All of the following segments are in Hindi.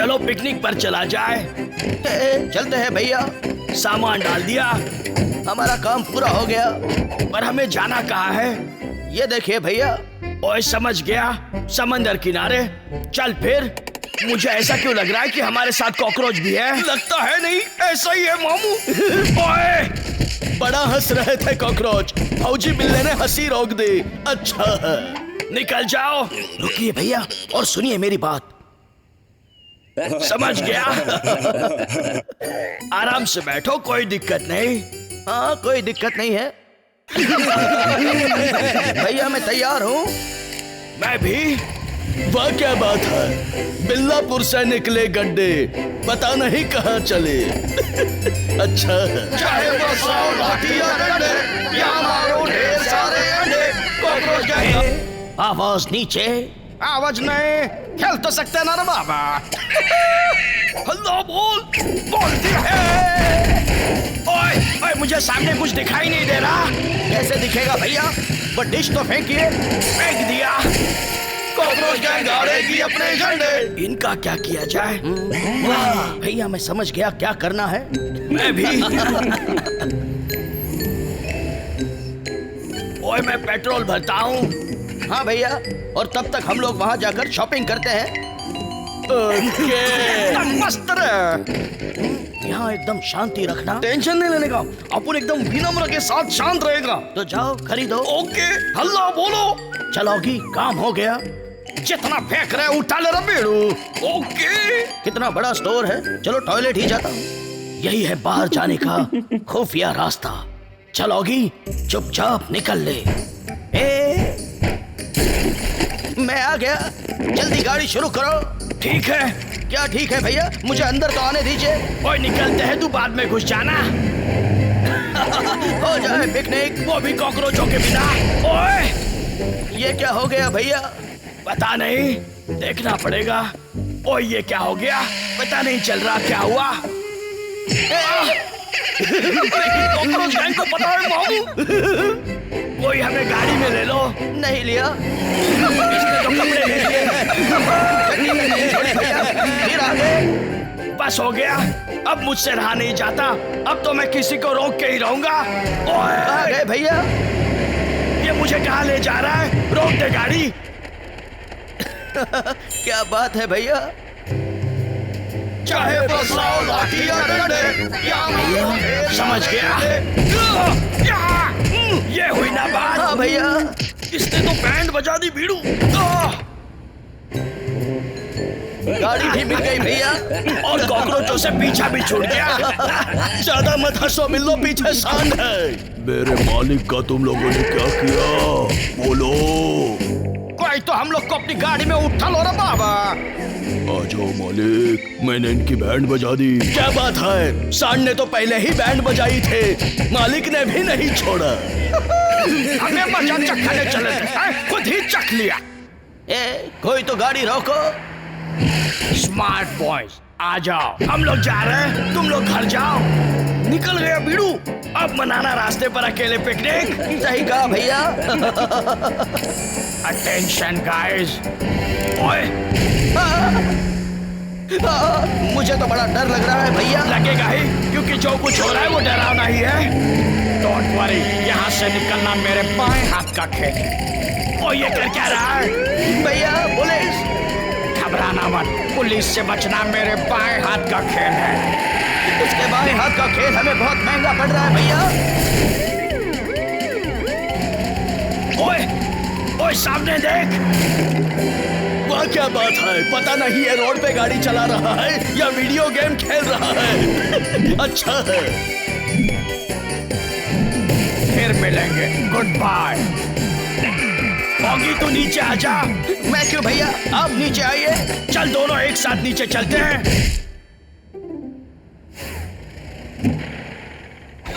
चलो पिकनिक पर चला जाए। चलते हैं भैया। सामान डाल दिया, हमारा काम पूरा हो गया। पर हमें जाना कहाँ है? ये देखिए भैया। ओए समझ गया, समंदर किनारे। चल फिर। मुझे ऐसा क्यों लग रहा है कि हमारे साथ कॉकरोच भी है? लगता है नहीं, ऐसा ही है मामू। ओए बड़ा हंस रहे थे कॉकरोच, फौजी बिल्ले ने हंसी रोक दी। अच्छा है, निकल जाओ। रुकिए भैया और सुनिए मेरी बात। समझ गया। आराम से बैठो, कोई दिक्कत नहीं। हाँ कोई दिक्कत नहीं है। भैया मैं तैयार हूँ। मैं भी। वाह क्या बात है, बिल्लापुर से निकले गड्ढे, पता नहीं कहाँ चले। अच्छा है। चाहे वो 100 लाठियां डंडे या मारो ढेर सारे अंडे, कॉकरोच गैंग। आवाज नीचे। आवाज नहीं, खेल तो सकते ना रे बाबा। हल्ला बोलती है। ओए ओए मुझे सामने कुछ दिखाई नहीं दे रहा। कैसे दिखेगा भैया, वो डिश तो फेंकिए। फेंक दिया। कॉकरोच गैंग गाड़ेगी अपने झंडे। इनका क्या किया जाए? वाह भैया मैं समझ गया क्या करना है। मैं भी। ओए मैं पेट्रोल भरता हूँ। हाँ भैया, और तब तक हम लोग वहाँ जाकर शॉपिंग करते हैं। मस्त रहे। यहाँ एकदम शांति रखना, टेंशन नहीं लेने का, अपन एकदम विनम्र के साथ शांत रहेगा। तो जाओ खरीदो। ओके, हल्ला बोलो। चलोगी, काम हो गया। जितना फेंक रहे उठा ले रहा बेड़ू। ओके। कितना बड़ा स्टोर है, चलो टॉयलेट ही जाता हूँ। यही है बाहर जाने का खुफिया रास्ता। चलोगी, चुपचाप निकल ले। मैं आ गया, जल्दी गाड़ी शुरू करो। ठीक है। क्या ठीक है भैया, मुझे अंदर तो आने दीजिए। ओए निकलते हैं, तू बाद में घुस जाना। हो जाए पिकनिक, वो भी कॉकरोचों के बिना। ओए ये क्या हो गया भैया? पता नहीं, देखना पड़ेगा। ओए ये क्या हो गया, पता नहीं चल रहा क्या हुआ। कॉकरोच गैंग को पता है मामू। कोई हमें गाड़ी में ले लो। नहीं लिया। इसने तो कपड़े ले लिए। फिर आगे। बस हो गया, अब मुझसे रहा नहीं जाता। अब तो मैं किसी को रोक के ही रहूंगा। ओए आ गए भैया। ये मुझे कहाँ ले जा रहा है? रोक दे गाड़ी। क्या बात है भैया? चाहे वो 100 लाठियां डंडे या मारो। समझ गया। ये हुई ना बात। हाँ भैया। इसने तो बैंड बजा दी भीड़ू। गाड़ी भी मिल गई भैया, और कॉकरोचों से पीछा भी छूट गया। ज्यादा मत हंसो मिल्लो, पीछे सांड है। मेरे मालिक का तुम लोगों ने क्या किया, बोलो। कोई तो हम लोग को अपनी गाड़ी में उठा लो रे बाबा। आ जाओ मालिक, मैंने इनकी बैंड बजा दी। क्या बात है, सांड ने तो पहले ही बैंड बजाई थे, मालिक ने भी नहीं छोड़ा। हमें मजा चखने चले थे, खुद ही चख लिया। कोई तो गाड़ी रोको। स्मार्ट बॉयज आ जाओ, हम लोग जा रहे हैं, तुम लोग घर जाओ। निकल गया बीड़ू, अब मनाना रास्ते पर अकेले पिकनिक। सही कहा भैया। Attention guys. ओए मुझे तो बड़ा डर लग रहा है भैया। लगेगा ही, क्योंकि जो कुछ हो रहा है वो डरावना ही है। डोंट वरी, यहाँ से निकलना मेरे बाएं हाथ का खेल है। ओ ये कर क्या रहा है? भैया पुलिस। घबराना मत, पुलिस से बचना मेरे बाएं हाथ का खेल है। उसके बाएं हाथ का खेल हमें बहुत महंगा पड़ रहा है भैया। ओए ओए सामने देख। वह क्या बात है, पता नहीं ये रोड पे गाड़ी चला रहा है या वीडियो गेम खेल रहा है। अच्छा है, फिर मिलेंगे, गुड बाय। ऑगी तू नीचे आ जा। मैं क्यों भैया, आप नीचे आइए। चल दोनों एक साथ नीचे चलते हैं।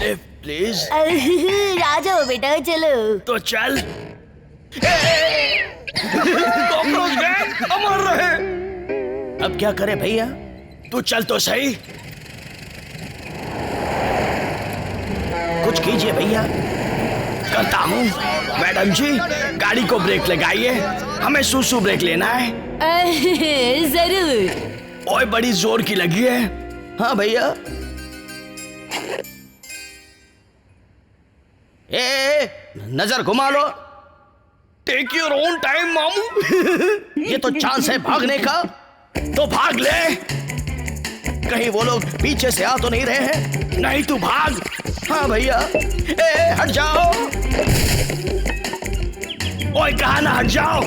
Lift please. राजा बेटा चलो। तो चल। कॉकरोच गैंग अमर रहे। अब क्या करे भैया? तू चल तो सही। कुछ कीजिए भैया। करता हूँ। मैडम जी गाड़ी को ब्रेक लगाइए, हमें सूसू ब्रेक लेना है। जरूर। ओए बड़ी जोर की लगी है। हाँ भैया। ए, नजर घुमा लो। टेक योर ओन टाइम मामू। ये तो चांस है भागने का। तो भाग ले। कहीं वो लोग पीछे से आ तो नहीं रहे हैं? नहीं तू भाग। हाँ भैया। ए, हट जाओ। ओए कहा ना हट जाओ।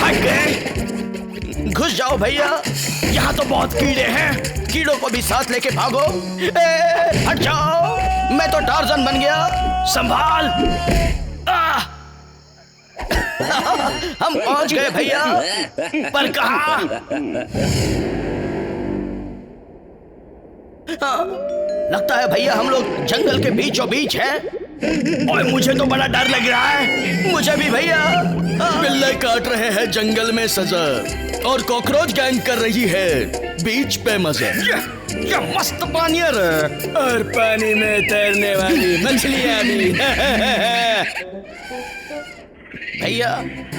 हट गए। घुस जाओ भैया। यहाँ तो बहुत कीड़े हैं। कीड़ों को भी साथ लेके भागो। ए, हट जाओ। मैं तो टार्जन बन गया। संभाल। हम पहुंच गए भैया। पर कहा? लगता है भैया हम लोग जंगल के बीचों बीच हैं। ओए मुझे तो बड़ा डर लग रहा है। मुझे भी भैया। बिल्ले काट रहे हैं जंगल में सजा और कॉकरोच गैंग कर रही है बीच पे मजा। ये मस्त पानी है और पानी में तैरने वाली मछलियां भी। भैया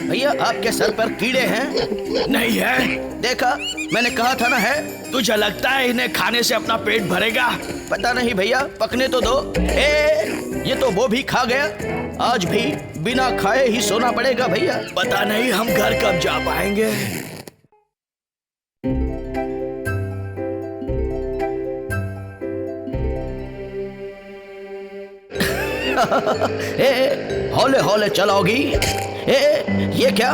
भैया आपके सर पर कीड़े हैं? नहीं है। देखा, मैंने कहा था ना है। तुझे लगता है इन्हें खाने से अपना पेट भरेगा? पता नहीं भैया, पकने तो दो। ये तो वो भी खा गया। आज भी बिना खाए ही सोना पड़ेगा भैया। पता नहीं हम घर कब जा पाएंगे। हौले हौले चलाओगी? ये क्या?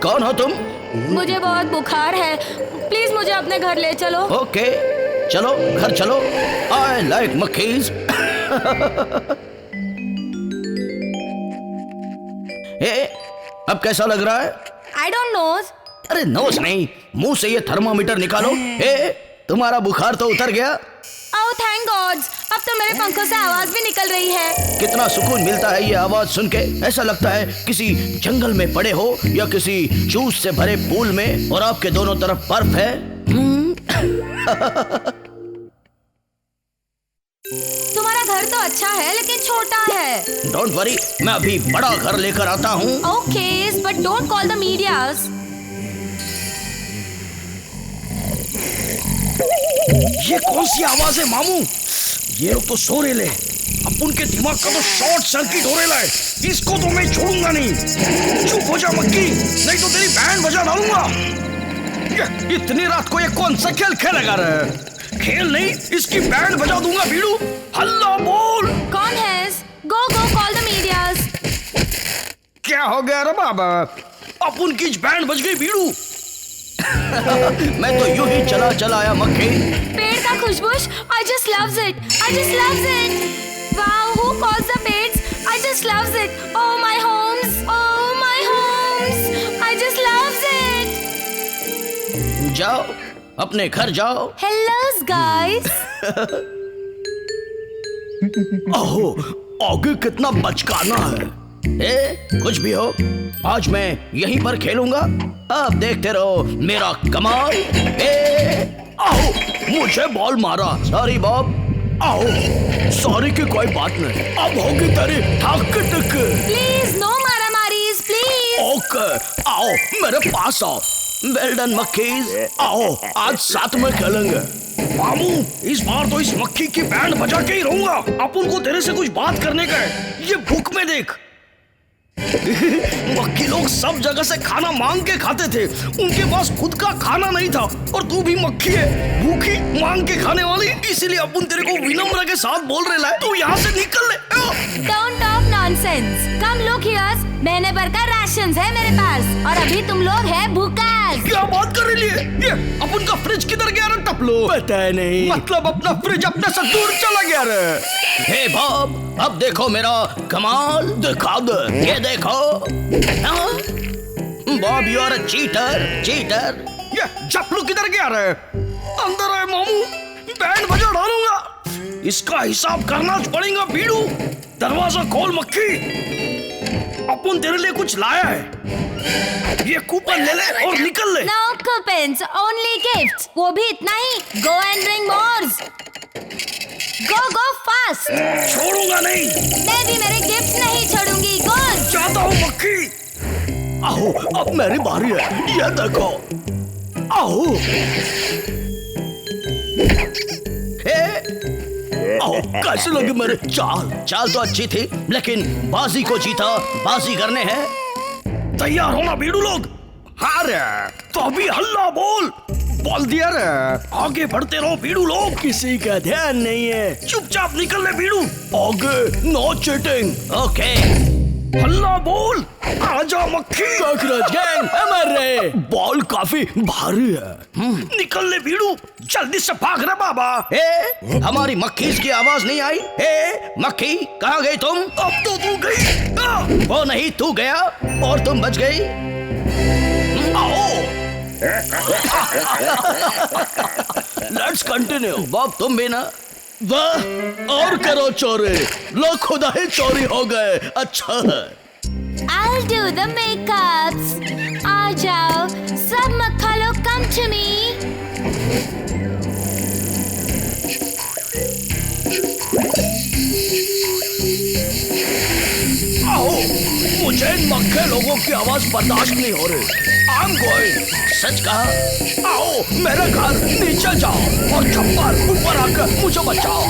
कौन हो तुम? मुझे बहुत बुखार है, प्लीज मुझे अपने घर ले चलो। ओके, चलो घर चलो। आई लाइक मक्खीज। अब कैसा लग रहा है? I don't know. अरे नोज नहीं, मुंह से ये थर्मामीटर निकालो। तुम्हारा बुखार तो उतर गया। ओह थैंक गॉड, अब तो मेरे पंखों से आवाज भी निकल रही है। कितना सुकून मिलता है ये आवाज सुन के। ऐसा लगता है किसी जंगल में पड़े हो या किसी जूस से भरे पूल में और आपके दोनों तरफ बर्फ है। तुम्हारा घर तो अच्छा है लेकिन छोटा है। डोंट वरी, मैं अभी बड़ा घर लेकर आता हूँ। Okay, but don't call the medias. ये कौन सी आवाज है मामू? ये लोग तो सो रहे। अब उनके दिमाग का तो शॉर्ट सर्किट हो रहा है। इसको तो मैं छोड़ूंगा नहीं। चुप हो जा मक्की, नहीं तो तेरी बैंड बजा डालूंगा। इतनी रात को ये कौन सा खेल खेलेगा रे? खेल नहीं, इसकी बैंड बजा दूंगा। भीड़ू हल्ला बोल। कौन है? गो गो कॉल द मीडियाज। क्या हो गया रे बाबा? अब उनकी बैंड बज गई भीड़ू। मैं तो यूं ही चला चला आया मक्खी। पेड़ का खुशबूश, I just loves it. I just loves it. Wow, who calls the birds? I just loves it. Oh my homes, oh my homes. I just loves it. जाओ अपने घर जाओ। Hello guys. ओहो, आगे कितना बचकाना है। कुछ भी हो, आज मैं यहीं पर खेलूंगा। आप देखते रहो मेरा कमाल। आओ, मुझे बॉल मारा। Sorry Bob. आओ, सॉरी की कोई बात नहीं। अब होगी तेरी हक। Please no मारामारीज प्लीज। ओके, आओ मेरे पास आओ। वेल डन मक्खीज। आओ आज साथ में खेलेंगे। मामू, इस बार तो इस मक्खी की बैंड बजा के ही रहूंगा। अपन को तेरे से कुछ बात करने का है। ये भूख में देख। मक्खी लोग सब जगह से खाना मांग के खाते थे। उनके पास खुद का खाना नहीं था और तू भी मक्खी है, भूखी मांग के खाने वाली। इसीलिए अपन तेरे को विनम्र के साथ बोल रहे हैं, तू यहाँ से निकल ले। Don't talk nonsense. Come look here. महीने भर का राशन है मेरे पास और अभी तुम लोग है भूखास। क्या बात कर रही है? ये अपन का फ्रिज किधर गया रे टपलो? पता नहीं। मतलब अपना फ्रिज अपने से दूर चला गया रे। हे बॉब, अब देखो मेरा कमाल। दिखा दे, ये देखो। Bob you are a cheater. ये जपलू किधर गया रे? अंदर है मामू, बैंड बजा डालूंगा। इसका हिसाब करना पड़ेगा भीड़ू। दरवाजा खोल मक्खी, अपन तेरे लिए कुछ लाया है। ये कूपन ले ले और निकल ले। No coupons, only gifts. वो भी इतना ही। Go and bring more. Go fast. छोड़ूंगा नहीं। मैं भी मेरे गिफ्ट्स नहीं छोड़ूंगी। Go. जाता हूँ मक्खी। आओ, अब मेरी बारी है। ये देखो। आओ आओ, कैसे लगे मेरे चाल? चाल तो अच्छी थी, लेकिन बाजी को जीता, बाजी करने हैं। तैयार होना बीड़ू लोग। हाँ रे, तो अभी हल्ला बोल दिया रे। आगे बढ़ते रहो बीड़ू लोग। किसी का ध्यान नहीं है। चुपचाप निकल ले बीड़ू। आगे नो चीटिंग। ओके, हल्ला बोल। आजा मक्खी। कॉकरोच गैंग हमारे। बॉल काफी भारी है। निकल ले बीड़ू, जल्दी से भाग रे बाबा। ए, हमारी मक्खी की आवाज नहीं आई। ए, मक्खी कहाँ गई तुम? अब तो तू गई। वो नहीं, तू गया और तुम बच गई। आओ, लेट्स कंटिन्यू। बॉब तुम भी ना। वाह, और करो चोरी। लो खुदा ही चोरी हो गए। अच्छा है। I'll do the makeups. आ जाओ, सब मक्खा लोग come to me. आओ, मुझे इन मक्खे लोगों की आवाज बर्दाश्त नहीं हो रही। I'm going। सच कहा। आओ, मेरे घर नीचे जाओ और छप्पर ऊपर आकर मुझे बचाओ।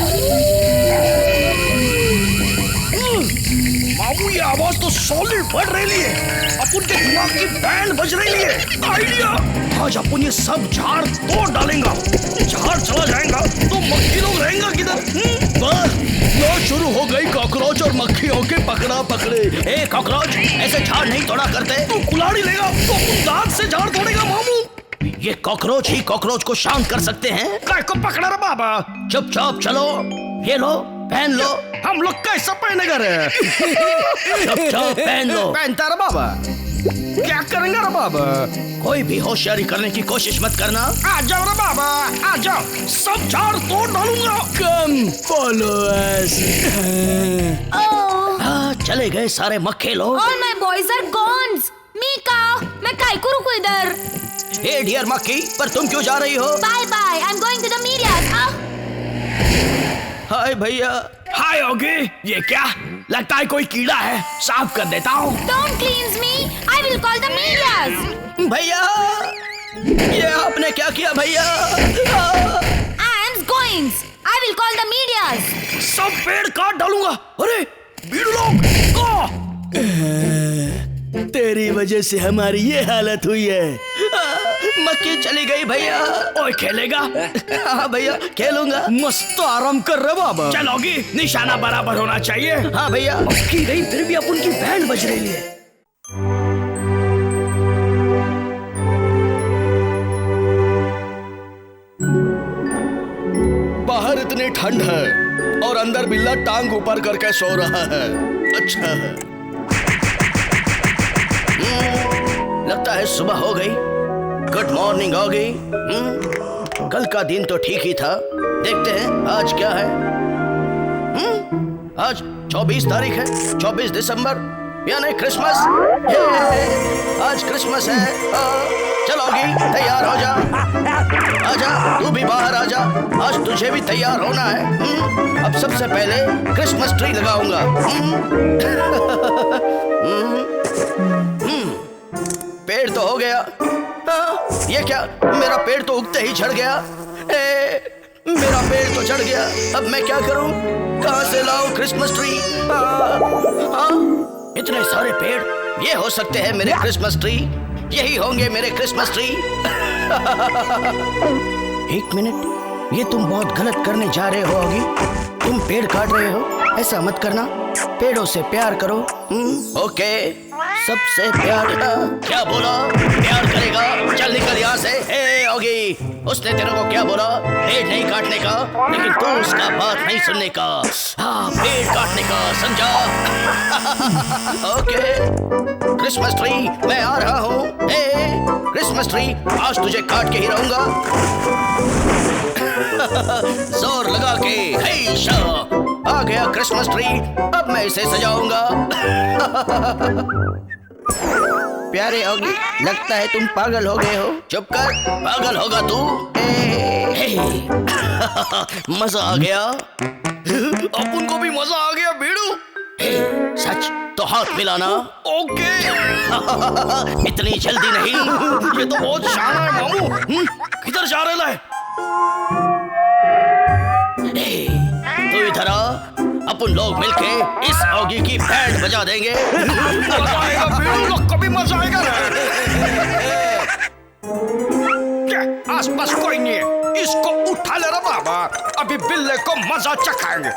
मामू ये आवाज तो सॉलिड बढ़ रही है। अपन के दिमाग की बैंड बज रही है। आइडिया, आज अपन ये सब झाड़ तोड़ डालेंगा। झाड़ चला जाएगा तो मक्खी लोग रहेंगे किधर? वाह, लो शुरू हो गई कॉकरोच और मक्खियों की पकड़ा पकड़ी। ए कॉकरोच, ऐसे झाड़ नहीं तोड़ा करते। तू कुल्हाड़ी लेगा तो अपन दांत से झाड़ तोड़ेगा मामू। ये कॉकरोच ही कॉकरोच को शांत कर सकते हैं। काय को पकड़ा रे बाबा। चुपचाप चलो, ये लो, पहन लो। हम लोग कैसा पहनेगा रे? चुपचाप पहन लो। पहनता रे बाबा। क्या करेंगे रे बाबा? कोई भी होशियारी करने की कोशिश मत करना। आ जाओ रे बाबा, आ जाओ, सब झाड़ तोड़ डालूंगा। कम फॉलो अस। Oh, चले गए सारे मक्खे लोग। all my boys are gone. Mika, मैं काय को रुकूं इधर? हे डियर मक्खी, पर तुम क्यों जा रही हो? Bye bye. I'm going to the media. हाय भैया। हाय ओगे, ये क्या? लगता है कोई कीड़ा है। साफ कर देता हूँ। Don't cleanse me. I will call the media. भैया, ये आपने क्या किया भैया? I am going. I will call the media. सब पेड़ काट डालूंगा। अरे बीड़ू लोग, तेरी वजह से हमारी ये हालत हुई है। मक्खी चली गई भैया। ओए खेलेगा? हाँ भैया, खेलूंगा। मस्त आराम कर रहे बाबा। चलोगी, निशाना बराबर होना चाहिए। हाँ भैया। मक्खी नहीं, फिर भी अपन की बैंड बज रही है। बाहर इतनी ठंड है और अंदर बिल्ला टांग ऊपर करके सो रहा है। अच्छा है। लगता है सुबह हो गई। गुड मॉर्निंग हो गई। कल का दिन तो ठीक ही था। देखते हैं आज क्या है। आज 24 तारीख है, 24 दिसंबर, यानी क्रिसमस। आज क्रिसमस है। चलोगी, तैयार हो जा। आजा, तू भी बाहर आजा। आज तुझे भी तैयार होना है। अब सबसे पहले क्रिसमस ट्री लगाऊंगा। पेड़ तो हो गया। ये क्या, मेरा पेड़ तो उगते ही झड़ गया। मेरा पेड़ तो झड़ गया। अब मैं क्या करूं? कहां से लाऊं क्रिसमस ट्री? इतने सारे पेड़, ये हो सकते हैं मेरे क्रिसमस ट्री। यही होंगे मेरे क्रिसमस ट्री। एक मिनट, ये तुम बहुत गलत करने जा रहे होगी। तुम पेड़ काट रहे हो, ऐसा मत करना। पेड़ों से प्यार करो। ओके, सबसे प्यार। क्या बोला? प्यार करेगा? चल निकल यहाँ से। हे ओगी, उसने तेरे को क्या बोला? पेड़ नहीं काटने का, लेकिन तू उसका बात नहीं सुनने का। हाँ, पेड़ काटने का, समझा? ओके, क्रिसमस ट्री मैं आ रहा हूँ। क्रिसमस ट्री, आज तुझे काट के ही रहूंगा। जोर लगा के। हे शा, आ गया क्रिसमस ट्री। अब मैं इसे सजाऊंगा। प्यारे ओगी, लगता है तुम पागल हो गए हो। चुप कर, पागल होगा तू। मजा आ गया। अपन को भी मजा आ गया बीड़ू। सच तो तो हाथ मिलाना। ओके। इतनी जल्दी नहीं। ये तो बहुत शान है मामू। किधर जा रहे हैं? तू इधर आ, अपन लोग मिलके इस ऑगी की बैंड बजा देंगे। मजा आएगा बीड़ू, लोग कभी मजा आएगा ना। क्या आसपास कोई नहीं है, इसको उठा ले रे बाबा। अभी बिल्ले को मजा चखाएंगे,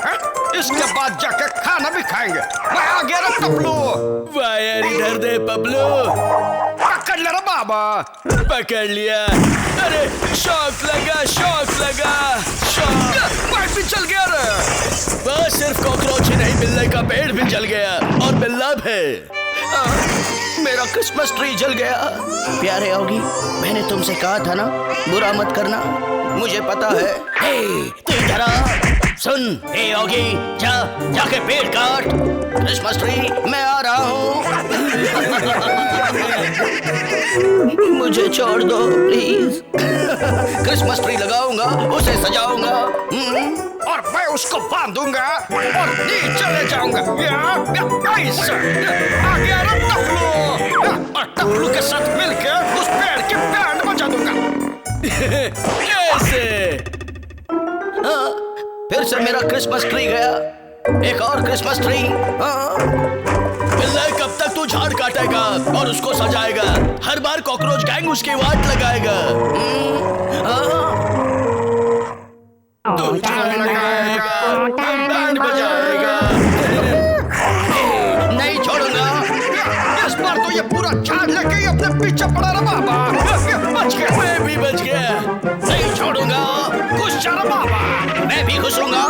इसके बाद जाके खाना भी खाएंगे। मैं आ गया रे टपलू। वायर इधर दे बबलू। पकड़ ले रे बाबा। पकड़ लिया। अरे शॉक लगा, शॉक लगा, शॉक। मैं भी चल गया रे। बस सिर्फ कॉकरोच ही नहीं, बिल्ले का पेड़ भी जल गया और बिल्ला भी। मेरा क्रिसमस ट्री जल गया। प्यारे ऑगी, मैंने तुमसे कहा था ना बुरा मत करना। मुझे पता है। हे, तू इधर आ। सुन, हे ऑगी, जाके पेड़ काट। क्रिसमस ट्री, मैं आ रहा हूँ। मुझे छोड़ दो प्लीज। क्रिसमस ट्री लगाऊंगा, उसे सजाऊंगा और मैं उसको बांधूंगा और नीचे ले जाऊंगा। ऐसे आ गया रे टपलू। और टपलू के साथ मिलकर उस पेड़ की बैंड बजा दूंगा। कैसे? फिर से मेरा क्रिसमस ट्री गया। एक और क्रिसमस ट्री। बिल्ला, कब तक तू झाड़ काटेगा और उसको सजाएगा? हर बार कॉकरोच गैंग उसकी वाट लगाएगा। तू झाड़ लगाएगा, बैंड बजाएगा। नहीं छोड़ूंगा। इस बार तो ये पूरा झाड़ लेके ही अपने पीछे पड़ा रहा बाबा। बच गया। मैं भी बच गया। नहीं छोड़ूंगा। खुश जा रहा बाबा। मैं भी खुश रहूंगा।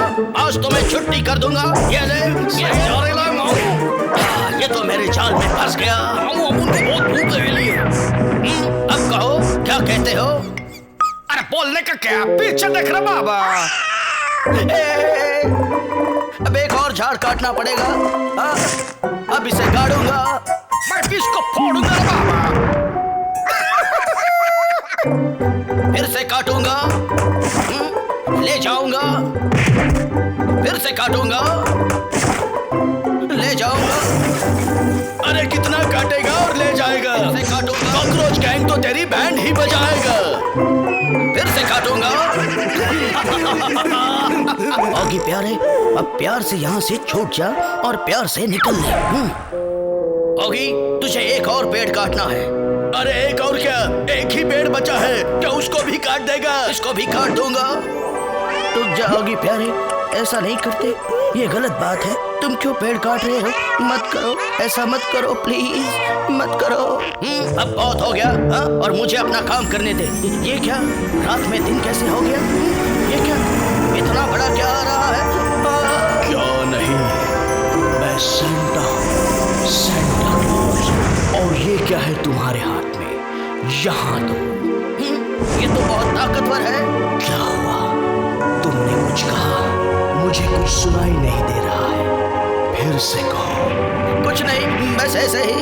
आज तो मैं छुट्टी कर दूंगा। ये ले, ये जा रहे ला मामू। ये तो मेरे जाल में फंस गया। मामू अपन को बहुत भूख लगी है। अब कहो, क्या कहते हो? अरे बोलने का क्या, पीछे देख रहा बाबा। अब एक और झाड़ काटना पड़ेगा। अब इसे गाड़ूंगा। मैं भी इसको फोड़ूंगा रे बाबा। फिर से काटूंगा। ले जाऊंगा। फिर से काटूंगा। ले जाऊंगा। अरे कितना काटेगा और ले जाएगा? फिर से काटूंगा। कॉकरोच गैंग तो तेरी बैंड ही बजाएगा। फिर से काटूंगा। ऑगी प्यारे, अब प्यार से यहाँ से छूट जा और प्यार से निकल ले। ऑगी, तुझे एक और पेड़ काटना है। अरे एक और क्या, एक ही पेड़ बचा है, क्या उसको भी काट देगा? इसको भी काट दूंगा। रुक जा ऑगी प्यारे, ऐसा नहीं करते, ये गलत बात है। तुम क्यों पेड़ काट रहे हो? मत करो, ऐसा मत करो प्लीज, मत करो। अब बहुत हो गया। और मुझे अपना काम करने दे। ये क्या, रात में दिन कैसे हो गया? ये क्या, इतना बड़ा क्या आ रहा है? क्यों नहीं, मैं सेंटा हूँ, सेंटा क्लॉज। और ये क्या है तुम्हारे हाथ में? यहाँ दो। ये तो बहुत ताकतवर है। क्या हुआ? तुमने कुछ कहा, मुझे कुछ सुनाई नहीं दे रहा है। फिर से कहो। कुछ नहीं, बस ऐसे ही।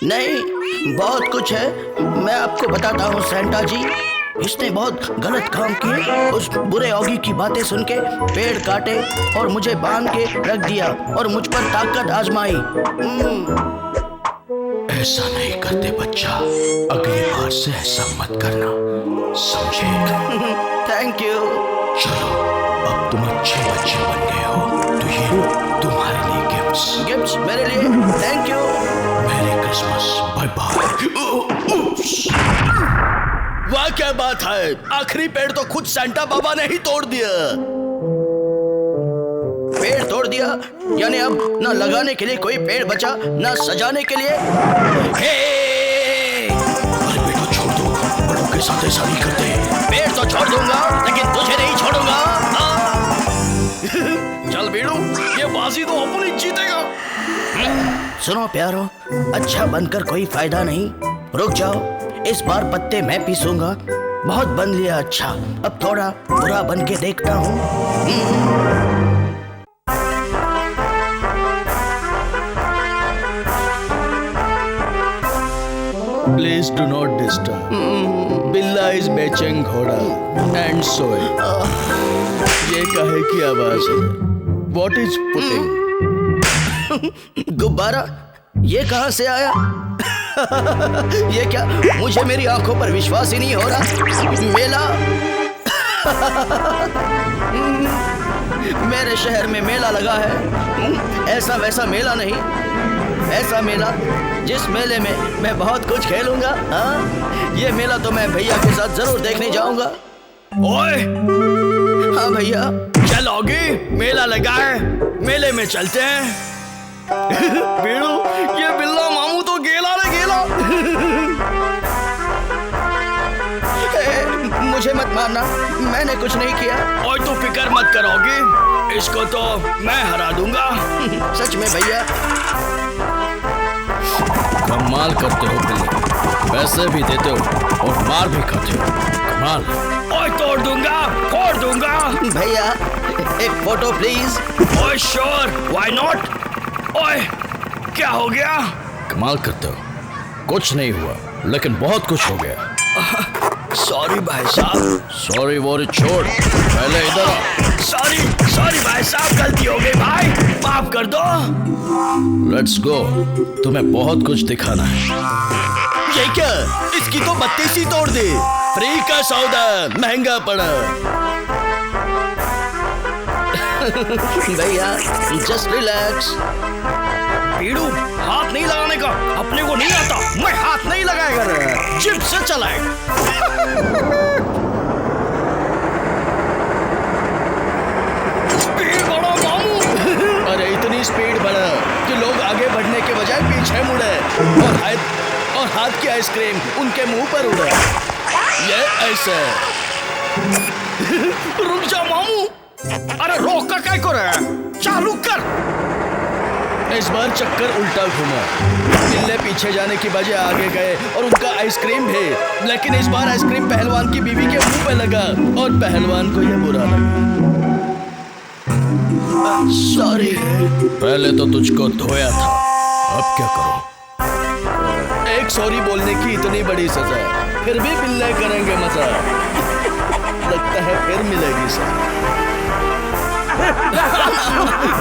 नहीं, बहुत कुछ है। मैं आपको बताता हूँ सेंटा जी। इसने बहुत गलत काम किए। उस बुरे ऑगी की बातें सुन के पेड़ काटे और मुझे बांध के रख दिया और मुझ पर ताकत आजमाई। ऐसा नहीं करते बच्चा, अगली बार से ऐसा मत करना, समझे? Thank you. चलो, अब तुम अच्छे बच्चे बन गए हो, तो ये तुम्हारे लिए गिफ्ट्स। गिफ्ट्स मेरे लिए? Thank you. Merry Christmas, bye bye. वाह क्या बात है, आखिरी पेड़ तो खुद सेंटा बाबा ने ही तोड़ दिया। पेड़ तोड़ दिया? यानी अब ना लगाने के लिए कोई पेड़ बचा, ना सजाने के लिए। अरे बेटा छोड़ दो, बड़ों के साथ ऐसा नहीं करते। पेड़ तो छोड़ दूंगा, लेकिन तुझे नहीं छोड़ूंगा। चल बीड़ू, ये बाजी तो अपन ही जीतेगा। सुनो प्यारो, अच्छा बनकर कोई फायदा नहीं। रुक जाओ, इस बार पत्ते मैं पीसूंगा। बहुत बन लिया अच्छा, अब थोड़ा बुरा बन के देखता हूँ। Please do not disturb. बिल्ला is बेचिंग घोड़ा and soil. ये काहे की आवाज है? What is pudding? गुब्बारा ये कहां से आया? ये क्या? मुझे मेरी आंखों पर विश्वास ही नहीं हो रहा। मेला मेरे शहर में मेला लगा है। ऐसा वैसा मेला नहीं, ऐसा मेला जिस मेले में मैं बहुत कुछ खेलूंगा। हाँ, ये मेला तो मैं भैया के साथ जरूर देखने जाऊंगा। ओए, हाँ भैया। चल ऑगी, मेला लगा है, मेले में चलते हैं। बीड़ू, ये बिल्ला मामू तो गेला रे गेला। मुझे मत मारना, मैंने कुछ नहीं किया। और तू फिक्र मत करोगी, इसको तो मैं हरा दूंगा। सच में भैया? कमाल करते हो बिल्ले, पैसे भी देते हो और मार भी खाते हो। कमाल। ओए तोड़ दूंगा, फोड़ दूंगा। भैया एक फोटो प्लीज। ओए श्योर, व्हाई नॉट। ओए क्या हो गया? कमाल करते हो। कुछ नहीं हुआ, लेकिन बहुत कुछ हो गया। सॉरी भाई साहब। सॉरी वॉरी छोड़, पहले इधर आ। सॉरी सॉरी भाई साहब, गलती हो गई भाई, माफ कर दो। लेट्स गो, तुम्हें बहुत कुछ दिखाना है। ये क्या? इसकी तो बत्तीस ही तोड़ दे। फ्री का सौदा महंगा पड़ा। भैया जस्ट रिलैक्स। बीड़ू, हाथ नहीं लगाने का, अपने को नहीं आता। मैं हाथ नहीं लगाएगा, चिप से चलाएगा। स्पीड बढ़ो मामू। अरे इतनी स्पीड बढ़ा कि लोग आगे बढ़ने के बजाय पीछे मुड़े और हाथ की आइसक्रीम उनके मुंह पर उड़े। ये ऐसे। रुक जा मामू। अरे रोक का क्या कर रहा है? चालू कर। इस बार चक्कर उल्टा घुमा। बिल्ले पीछे जाने की बजाय आगे गए और उनका आइसक्रीम भी। लेकिन इस बार आइसक्रीम पहलवान की बीवी के मुंह पे लगा और पहलवान को यह बुरा लगा। सॉरी। पहले तो तुझको धोया था, अब क्या करूं? एक सॉरी बोलने की इतनी बड़ी सजा, फिर भी बिल्ले करेंगे मजा। लगता है फिर मिलेगी सजा।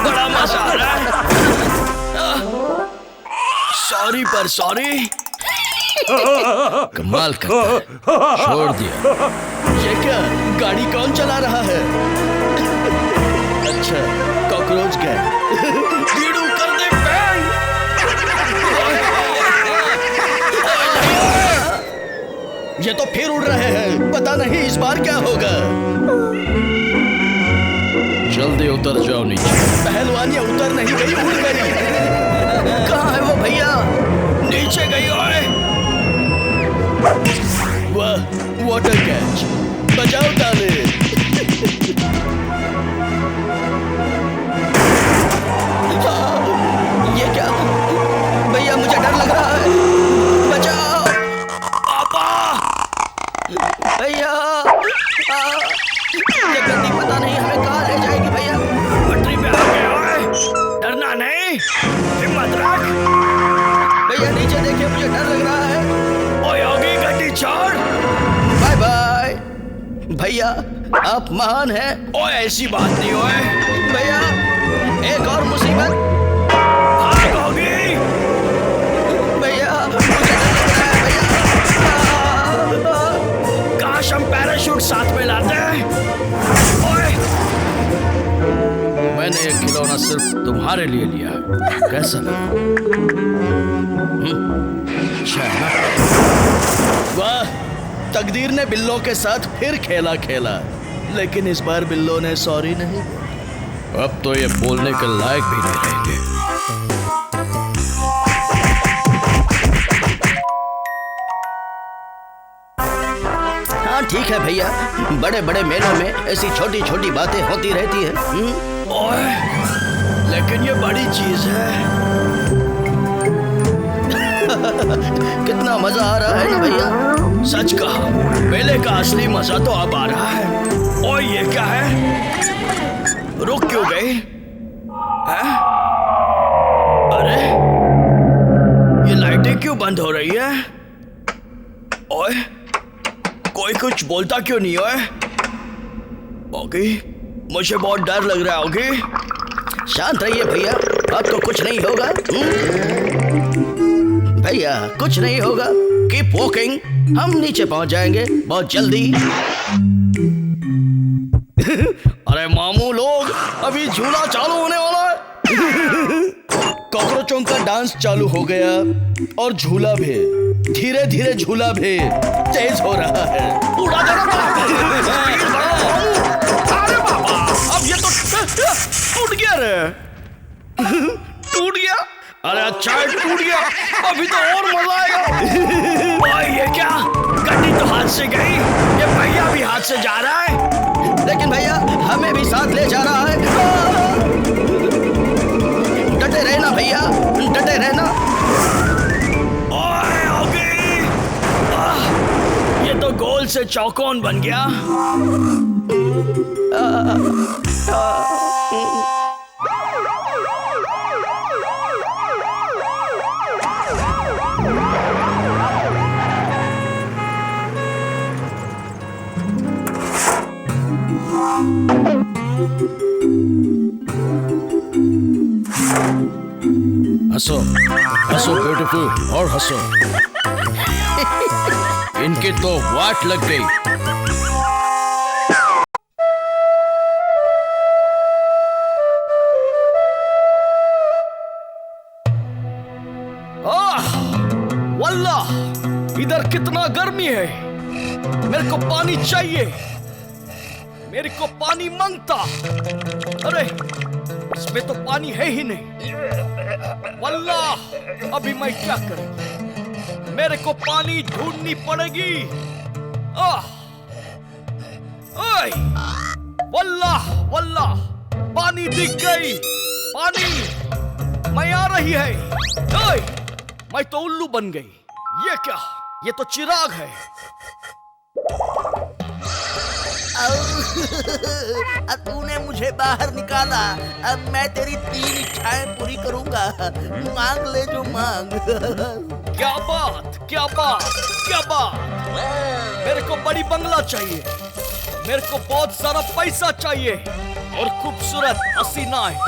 बड़ा मजा आ रहा है। सॉरी पर सॉरी। कमाल करता है, छोड़ दिया। ये क्या? गाड़ी कौन चला रहा है? अच्छा, कॉकरोच गैंग। बीड़ू कर दे बैंग। ये तो फिर उड़ रहे हैं, पता नहीं इस बार क्या होगा। जल्दी उतर जाओ नीचे। पहलवान ये उतर नहीं गई, उड़ गई। कहाँ है वो भैया? नीचे गई। ओए वाह, वाटर कैच। बचाओ ताले। ये क्या? भैया मुझे डर लग रहा है, बचाओ। पापा। भैया ये गड्डी पता नहीं हमें कहाँ ले जाएगी। भैया पटरी पे आ गए। ओए डरना नहीं, हिम्मत रख। भैया नीचे देखिए, मुझे डर लग रहा है। ओए आगे गड्डी छोड़। Bye bye. भैया आप महान हैं। ओए ऐसी बात नहीं। ओए भैया एक और मुसीबत। भाग होगी। भैया मुझे डर लग रहा है। भैया काश हम पैराशूट साथ में लाते हैं। ओए मैंने ये खिलौना सिर्फ तुम्हारे लिए लिया है, कैसा लगा? अच्छा है ना? वाह, तकदीर ने बिल्लों के साथ फिर खेला। लेकिन इस बार बिल्लों ने सॉरी नहीं। अब तो ये बोलने के लायक भी नहीं रहेंगे। हाँ ठीक है भैया, बड़े बड़े मेलों में ऐसी छोटी छोटी बातें होती रहती है। ओए लेकिन ये बड़ी चीज है। कितना मजा आ रहा है ना भैया। सच कहा, मेले का असली मजा तो अब आ रहा है। ओए ये क्या है? रुक क्यों गई? हैं? अरे ये लाइटें क्यों बंद हो रही है? ओए कोई कुछ बोलता क्यों नहीं? ओए ओगी, मुझे बहुत डर लग रहा है। ओगी शांत रहिए भैया आपको कुछ नहीं होगा? भैया कुछ नहीं होगा, कीप वॉकिंग, हम नीचे पहुंच जाएंगे बहुत जल्दी। अरे मामू लोग, अभी झूला चालू होने वाला है। कॉकरोचों का डांस चालू हो गया और झूला भी धीरे धीरे झूला भी तेज हो रहा है। उड़ा देना स्पीड बढ़ाओ मामू। अरे बाबा, अब ये तो टूट गया रे। टूट गया? अरे अच्छा है टूट गया, अभी तो और मजा आएगा। भाई ये क्या, गड्डी तो हाथ से गई, ये भैया भी हाथ से जा रहा है। लेकिन भैया हमें भी साथ ले जा रहा है। डटे रहना भैया, डटे रहना। ओए हो गई। ये तो गोल से चौकोन बन गया। हंसो हंसो ब्यूटीफुल, और हंसो। इनकी तो वाट लग गई। वल्लाह, इधर कितना गर्मी है। मेरे को पानी चाहिए, मेरे को पानी मांगता। अरे इसमें तो पानी है ही नहीं। वल्लाह, अभी मैं क्या करूं? मेरे को पानी ढूंढनी पड़ेगी। ओए, वल्लाह वल्लाह, पानी दिख गई। पानी मैं आ रही है। ओए, मैं तो उल्लू बन गई। ये क्या, ये तो चिराग है। अब तूने मुझे बाहर निकाला, अब मैं तेरी 3 इच्छाएं पूरी करूंगा। मांग ले जो मांग। क्या बात, क्या बात, क्या बात। मेरे को बड़ी बंगला चाहिए, मेरे को बहुत सारा पैसा चाहिए और खूबसूरत हसीनाएं।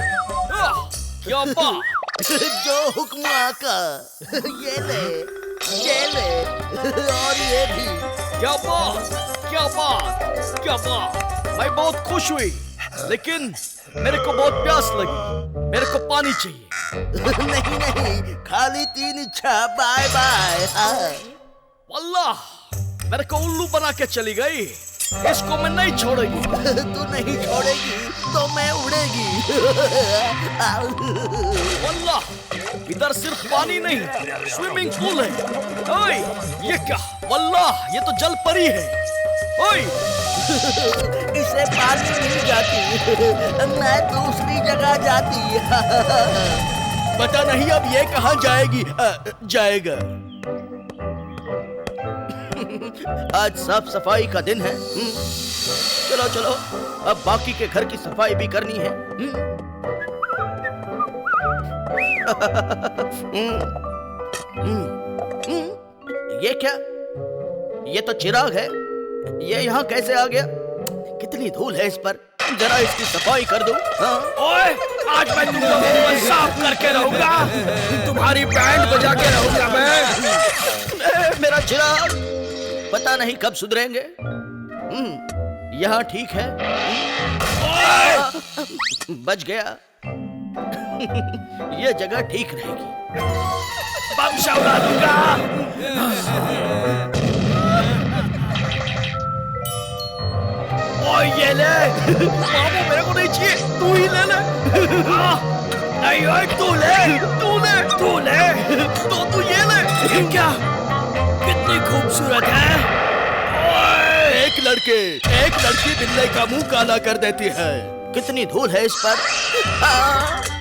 क्या बात। जो हुक्म आका। ये ले और ये भी। क्या बात, क्या बात, क्या बात। मैं बहुत खुश हुई, लेकिन मेरे को बहुत प्यास लगी। मेरे को पानी चाहिए। नहीं, खाली 3 इच्छा। Bye bye. वल्लाह, मेरे को उल्लू बना के चली गई। इसको मैं नहीं छोड़ेगी। तू नहीं छोड़ेगी तो मैं उड़ेगी। वल्लाह, इधर सिर्फ पानी नहीं, स्विमिंग पूल है। ओए, ये क्या? वल्लाह, ये तो जल परी है। ओए, इसे पानी मिल जाती, मैं दूसरी जगह जाती। पता नहीं अब ये कहाँ जाएगी। जाएगा। आज साफ सफाई का दिन है। चलो चलो, अब बाकी के घर की सफाई भी करनी है। ये क्या? ये तो चिराग है। ये यहाँ कैसे आ गया? कितनी धूल है इस पर। जरा इसकी सफाई कर दो। ओए, आज मैं तुमको साफ करके रहूंगा। तुम्हारी बैंड बजा के रहूंगा मैं। मेरा चिराग पता नहीं कब सुधरेंगे। यहाँ ठीक है। बच गया। ये जगह ठीक रहेगी। बम से उड़ा दूंगा। ओए, ये ले। मामू, मेरे को नहीं चाहिए, तू ही ले ले। नहीं ओए, तू ले, तू ले, तू ले। तो तू ये ले। ये क्या, कितनी खूबसूरत है। ओए, एक लड़की बिल्ली का मुंह काला कर देती है। कितनी धूल है इस पर।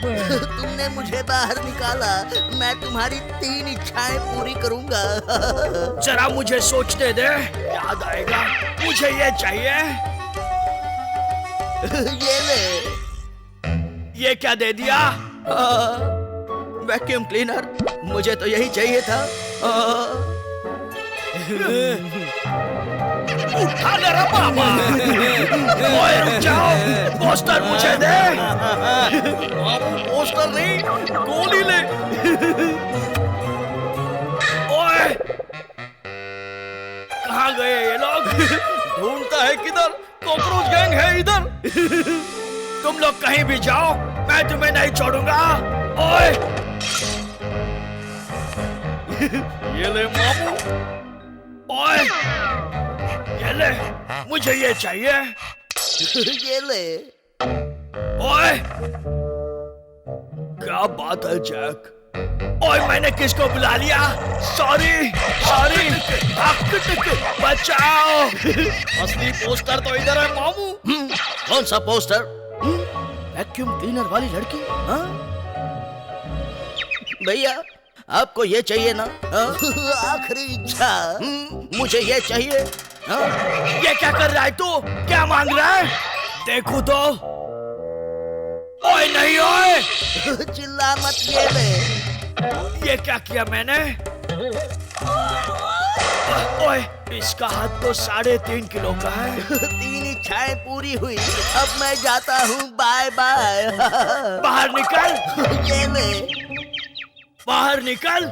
तुमने मुझे बाहर निकाला, मैं तुम्हारी 3 इच्छाएं पूरी करूंगा। जरा मुझे सोचने दे, याद आएगा। मुझे ये चाहिए। ये ले। ये क्या दे दिया? Vacuum cleaner. मुझे तो यही चाहिए था। उठा ले रे बाबा। ओए रुक जाओ, पोस्टर मुझे दे। पोस्टर नहीं, गोली ले। ओए कहाँ गए ये लोग? ढूंढता है किधर? कॉकरोच गैंग है इधर। तुम लोग कहीं भी जाओ, मैं तुम्हें नहीं छोड़ूंगा। ओए ये ले मामू। ओए ये ले, मुझे ये चाहिए। ये ले। ओए क्या बात है जैक? ओए मैंने किसको बुला लिया? Sorry sorry. बचाओ। असली पोस्टर तो इधर है मामू। कौन सा पोस्टर? वैक्यूम क्लीनर वाली लड़की? हाँ? भैया आपको ये चाहिए ना? आखिरी इच्छा। मुझे ये चाहिए। हाँ? ये क्या कर रहा है तू? क्या मांग रहा है? देखो तो। ओए नहीं ओए। चिल्ला मत। ये ले। ये क्या किया मैंने? ओए इसका हाथ तो 3.5 किलो का है। 3 इच्छाएं पूरी हुई। अब मैं जाता हूँ। Bye bye. बाहर निकल। ये ले। बाहर निकल।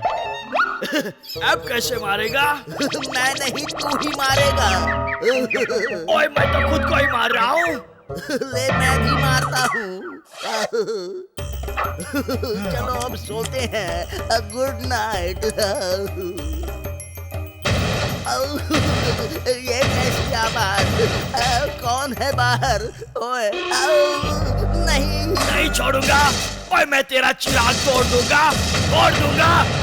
अब कैसे मारेगा? मैं नहीं, तू ही मारेगा। ओए मैं तो खुद को ही मार रहा हूँ। ले मैं भी मारता हूँ। चलो अब सोते हैं। Good night. ये कैसी आवाज? कौन है बाहर? ओए नहीं। नहीं छोड़ूंगा। ओए मैं तेरा चिराग तोड़ दूंगा।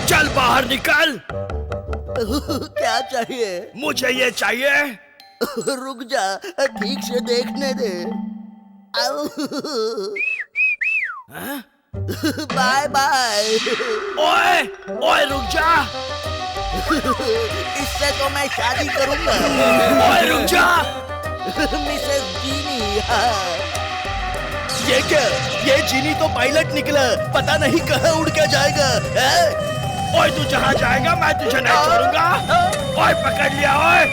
चल बाहर निकल। क्या चाहिए? मुझे ये चाहिए। रुक जा, ठीक से देखने दे। Bye bye. ओए ओए रुक जा। इससे तो मैं शादी करूंगा। ओए रुक जा। मिसेस जीनी। ये क्या? ये जीनी तो पायलट निकला, पता नहीं कहाँ उड़ के जाएगा। ओए तू जहाँ जाएगा मैं तुझे नहीं छोड़ूंगा। ओए पकड़ लिया। ओए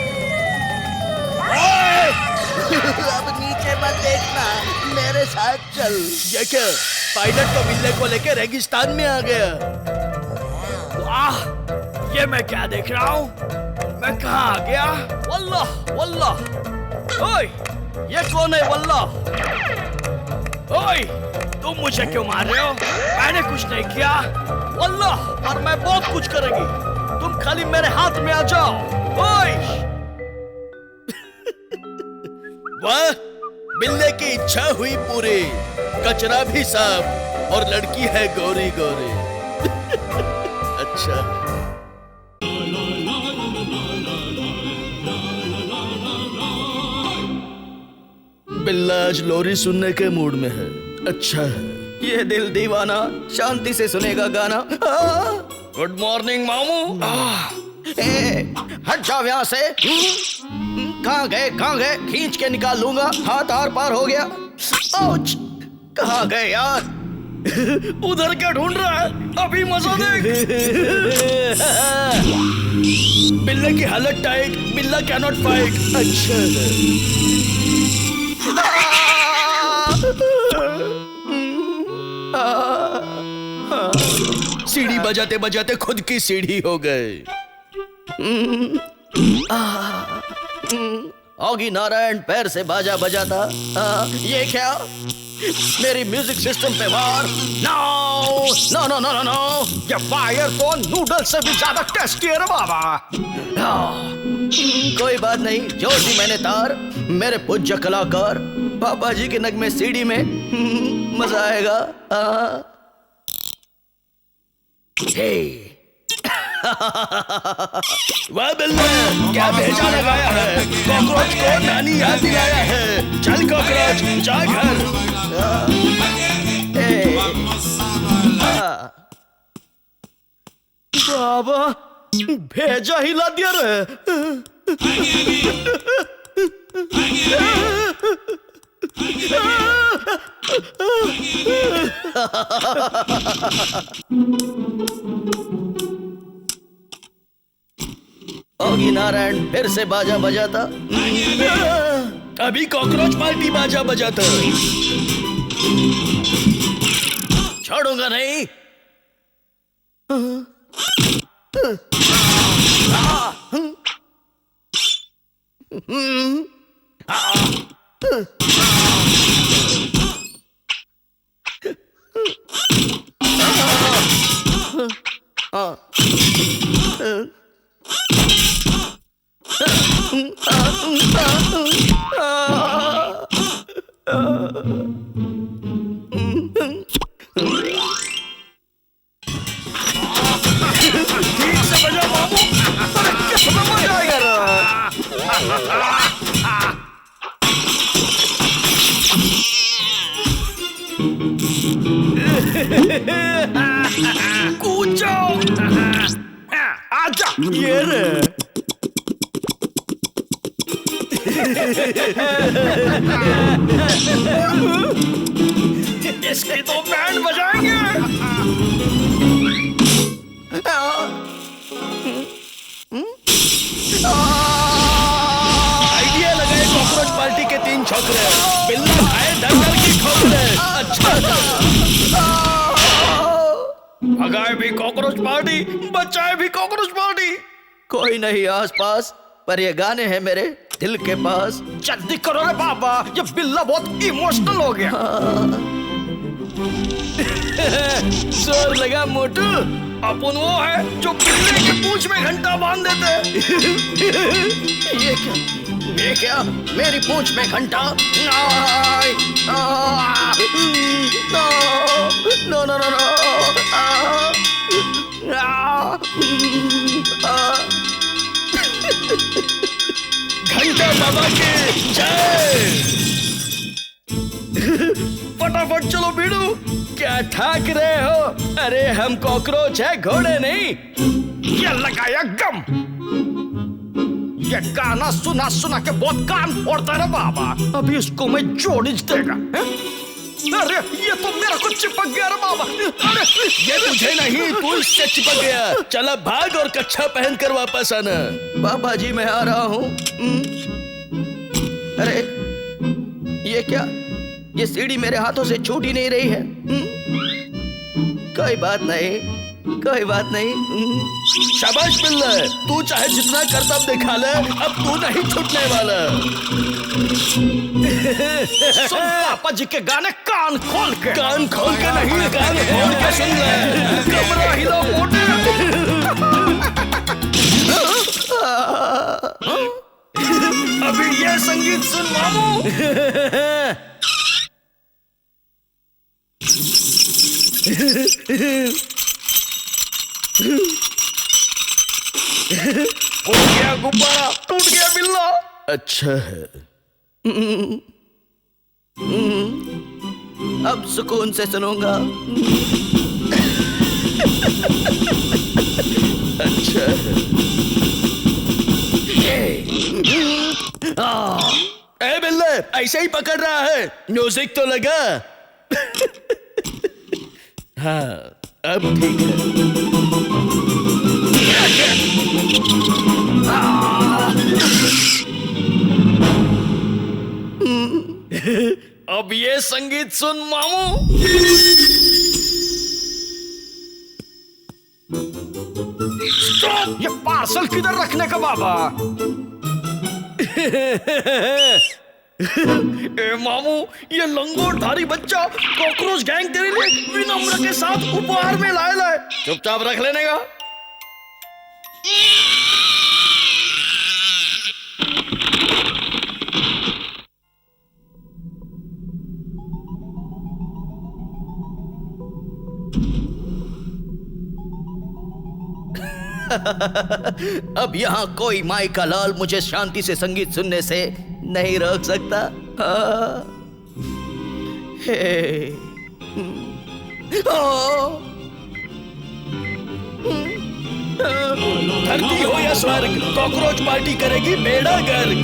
अब नीचे मत देखना, मेरे साथ चल। ये क्या? पायलट तो मिलने को लेके रेगिस्तान में आ गया। वाह, ये मैं क्या देख रहा हूँ? मैं कहाँ आ गया? वल्लाह वल्लाह। ओए ये कौन है वल्लाह? ओए तुम मुझे क्यों मार रहे हो? मैंने कुछ नहीं किया। वल्लाह और मैं बहुत कुछ करेंगी। तुम खाली मेरे हाथ में आ जाओ। ओए वाह, मिलने की इच्छा हुई पूरी। कचरा भी साफ और लड़की है गोरी गोरी। अच्छा। बिल्ला आज लोरी सुनने के मूड में है। अच्छा है। ये दिल दीवाना शांति से सुनेगा गाना। गुड मॉर्निंग मामू। हट जाओ यहाँ से। कहाँ गए? खींच के निकाल लूंगा। हाथ आर पार हो गया। आउच! कहाँ गए यार? उधर क्या ढूंढ रहा है? अभी मजा देख। बिल्ला की हालत टाइट। बिल्ला कैन नॉट फाइट। अच्छा सीढ़ी बजाते बजाते खुद की सीढ़ी हो गए। ऑगी नारायण पैर से बाजा बजाता। ये क्या? मेरी म्यूजिक सिस्टम पे वार। No no no no no no. ये वायर तो नूडल से भी ज्यादा टेस्टी है रे बाबा। कोई बात नहीं, जोड़ दी मैंने तार। मेरे पूज्य कलाकार पापा जी के नगमे सीडी में। मजा आएगा। वाह बिल्ला, क्या भेजा लगाया है? कॉकरोच को नानी याद दिलाया है। चल कॉकरोच, जा घर। बाबा भेजा हिला दिया रे। ओगी नारायण फिर से बाजा बजाता। अभी कॉकरोच पार्टी बाजा बजाता। छोड़ूंगा नहीं। ठीक से बजा मामू। अरे कितना मजा आएगा। कूद जाओ। आजा। ये रे। इसकी तो बैंड बजाएंगे। आइडिया लगाए कॉकरोच पार्टी के 3 छोकरे। बिल्ला खाए डंगर की खोपड़े। अच्छा भगाए भी कॉकरोच पार्टी, बचाए भी कॉकरोच पार्टी। कोई नहीं आसपास, पर ये गाने हैं मेरे दिल के पास। जल्दी करो रे बाबा, ये बिल्ला बहुत इमोशनल हो गया। जोर लगा मोटू। अपन वो है जो बिल्ले की पूंछ में घंटा बांध देते। ये क्या? ये क्या? मेरी पूंछ में घंटा? No no no no. घंटा बाबा की जय। फटाफट चलो बीड़ू। क्या ठाक रहे हो? अरे हम कॉकरोच है, घोड़े नहीं। ये लगाया गम। ये गाना सुना सुना के बहुत कान फोड़ता है ना बाबा। अभी इसको मैं जोड़िज देगा। अरे ये तो मेरा को चिपक गया रे बाबा। अरे ये तुझे नहीं, तू इससे चिपक गया। चला भाग और कच्छा पहन कर वापस आना। बाबा जी मैं आ रहा हूँ। अरे ये क्या? ये सीढ़ी मेरे हाथों से छूट ही नहीं रही है। कोई बात नहीं, कोई बात नहीं। शाबाश बिल्ला, तू चाहे जितना करतब दिखा ले, अब तू नहीं छूटने वाला। सुन पापा जी के गाने कान खोल के। कान खोल के नहीं, कान खोल के सुन ले। कमरा हिला मोटे। अभी ये संगीत सुन मामू। हो गया गुब्बारा, टूट गया बिल्ला। अच्छा है। अब सुकून से सुनूंगा। अच्छा है। ए बिल्ले, ऐसे ही पकड़ रहा है। म्यूजिक तो लगा। हाँ अब ठीक है। अब ये संगीत सुन मामू। स्टॉप! ये पार्सल किधर रखने का बाबा? ए मामू, ये लंगोटधारी बच्चा कॉकरोच गैंग तेरे लिए विनम्र के साथ उपहार में लाए लाए। चुपचाप रख लेने का। अब यहाँ कोई माई का लाल मुझे शांति से संगीत सुनने से नहीं रोक सकता। हे धरती हो या स्वर्ग, कॉकरोच पार्टी करेगी बेड़ा गर्क।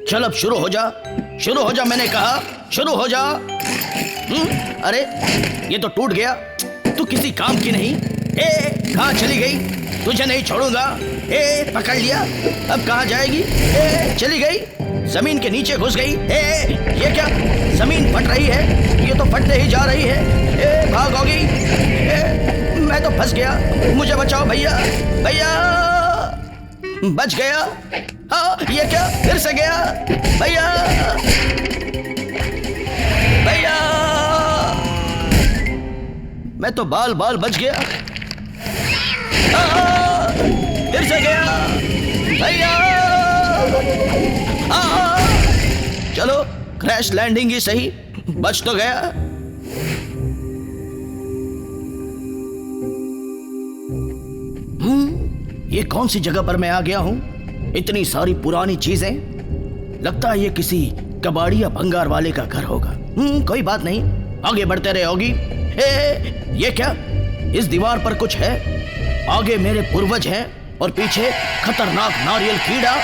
चल अब शुरू हो जा, शुरू हो जा, मैंने कहा शुरू हो जा। अरे ये तो टूट गया, तू किसी काम की नहीं। कहाँ चली गई? तुझे नहीं छोड़ूंगा। पकड़ लिया, अब कहाँ जाएगी? चली गई, जमीन के नीचे घुस गई। ये क्या, जमीन फट रही है, ये तो फटते ही जा रही है। भाग होगी, मैं तो फंस गया, मुझे बचाओ भैया, भैया। बच गया। हाँ, ये क्या, फिर से गया। भैया, भैया, मैं तो बाल बाल बच गया। फिर से गया भैया। चलो क्रैश लैंडिंग ही सही, बच तो गया। ये कौन सी जगह पर मैं आ गया हूं? इतनी सारी पुरानी चीजें, लगता है ये किसी कबाड़ी या भंगार वाले का घर होगा। कोई बात नहीं, आगे बढ़ते रहे होगी। ये क्या, इस दीवार पर कुछ है। आगे मेरे पूर्वज हैं और पीछे खतरनाक नारियल कीड़ा।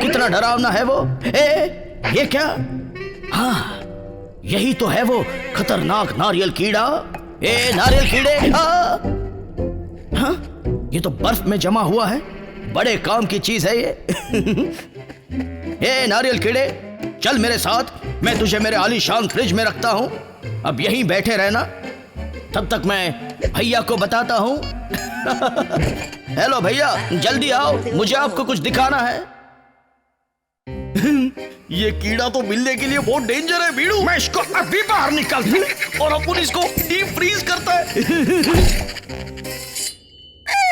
कितना डरावना है वो। ये क्या, हाँ यही तो है वो खतरनाक नारियल कीड़ा। नारियल कीड़े, हाँ ये तो बर्फ में जमा हुआ है, बड़े काम की चीज है ये। नारियल कीड़े, चल मेरे साथ, मैं तुझे मेरे आलीशान फ्रिज में रखता हूं। अब यहीं बैठे रहना, तब तक मैं भैया को बताता हूं। हेलो भैया, जल्दी आओ, मुझे आपको कुछ दिखाना है। ये कीड़ा तो मिलने के लिए बहुत डेंजर है बीड़ू। मैं इसको अभी बाहर निकालता और अपन इसको डीप फ्रीज करता है।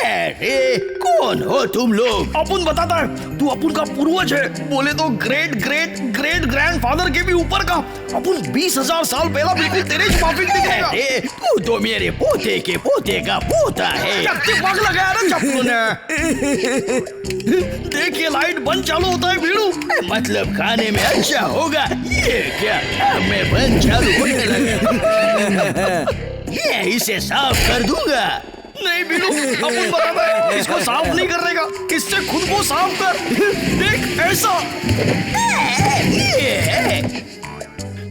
अरे कौन हो तुम लोग? अपन बताता है, तू अपन का पूर्वज है, बोले तो ग्रेट ग्रेट ग्रेट ग्रैंडफादर के भी ऊपर का। अपन 20,000 साल पहला बिल्कुल तेरे माफिक दिखेगा। तू तो मेरे पोते के पोते का पोता है। दिमाग लगाया ना चप्पू ने। देख ये लाइट बंद चालू होता है बीड़ू, मतलब खाने में अच्छा होगा। ये क्या, मैं बंद चालू होने लगा। मैं इसे साफ कर दूंगा। नहीं बीड़ू, अपन बताता है, इसको साफ नहीं करेगा, इससे खुद को साफ कर। देख ऐसा।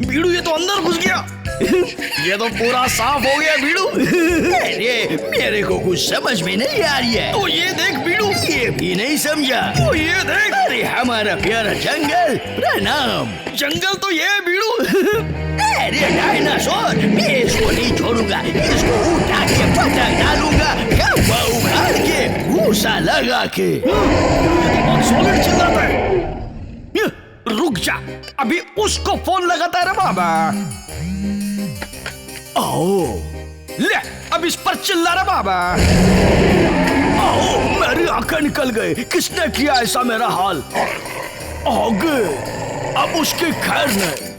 बीड़ू ये तो अंदर घुस गया। ये तो पूरा साफ हो गया बीड़ू। अरे मेरे को कुछ समझ में नहीं आ रही है। तो ये देख बीड़ू, ये भी नहीं समझा। तो ये देख। अरे हमारा प्यारा जंगल, प्रणाम। जंगल तो ये है बीड़ू। अरे डायनासोर, मैं इसको नहीं छोड़ूंगा, इसको उठा के पटक डालूंगा, खंबा उखाड़ के भूसा लगा के। सॉलिड चिल्लाता है। रुक जा, अभी उसको फोन लगाता है रे बाबा। आओ ले, अब इस पर चिल्ला रे बाबा। आओ, मेरी आंखें निकल गई। किसने किया ऐसा मेरा हाल? आगे अब उसकी खैर नहीं।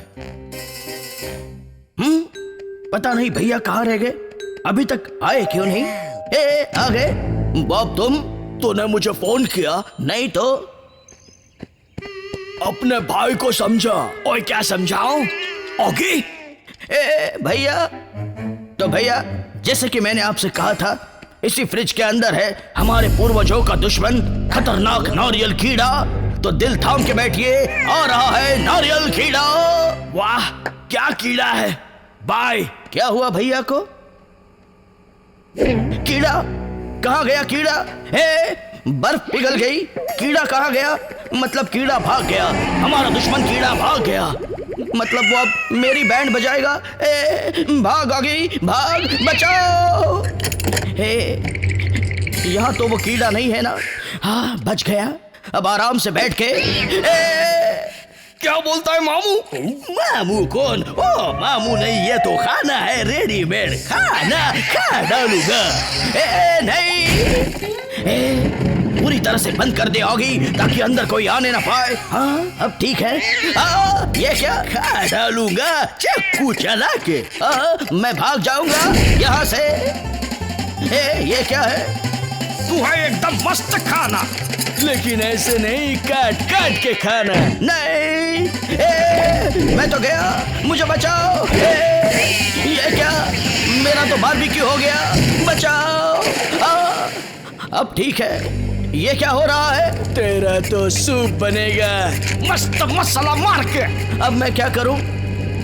पता नहीं भैया कहाँ रह गए, अभी तक आए क्यों नहीं? आ गए। बॉब तूने मुझे फोन किया? नहीं तो अपने भाई को समझा। और क्या समझाऊं? ओगी भैया, तो भैया जैसे कि मैंने आपसे कहा था, इसी फ्रिज के अंदर है हमारे पूर्वजों का दुश्मन खतरनाक नारियल कीड़ा। तो दिल थाम के बैठिए, आ रहा है नारियल कीड़ा। वाह क्या कीड़ा है बाय। क्या हुआ भैया को? कीड़ा कहाँ गया? कीड़ा बर्फ पिघल गई, कीड़ा कहाँ गया? मतलब कीड़ा भाग गया, हमारा दुश्मन कीड़ा भाग गया। मतलब वो अब मेरी बैंड बजाएगा। भाग आगे, भाग, बचाओ। यहाँ तो वो कीड़ा नहीं है ना? हाँ बच गया। अब आराम से बैठ के। क्या बोलता है मामू? मामू कौन? ओ मामू नहीं, ये तो खाना है, रेडीमेड खाना खा डालूंगा। नहीं, पूरी तरह से बंद कर दे होगी ताकि अंदर कोई आने ना पाए। हाँ अब ठीक है। ये क्या? खा डालूंगा चाकू चला के। मैं भाग जाऊंगा यहाँ से। ये क्या है? तू है एकदम मस्त खाना, लेकिन ऐसे नहीं, काट काट के खाना। नहीं, मैं तो गया, मुझे बचाओ। ये क्या? मेरा तो बारबेक्यू हो गया, बचाओ। अब ठीक है, ये क्या हो रहा है? तेरा तो सूप बनेगा मस्त मसाला मार के। अब मैं क्या करूं?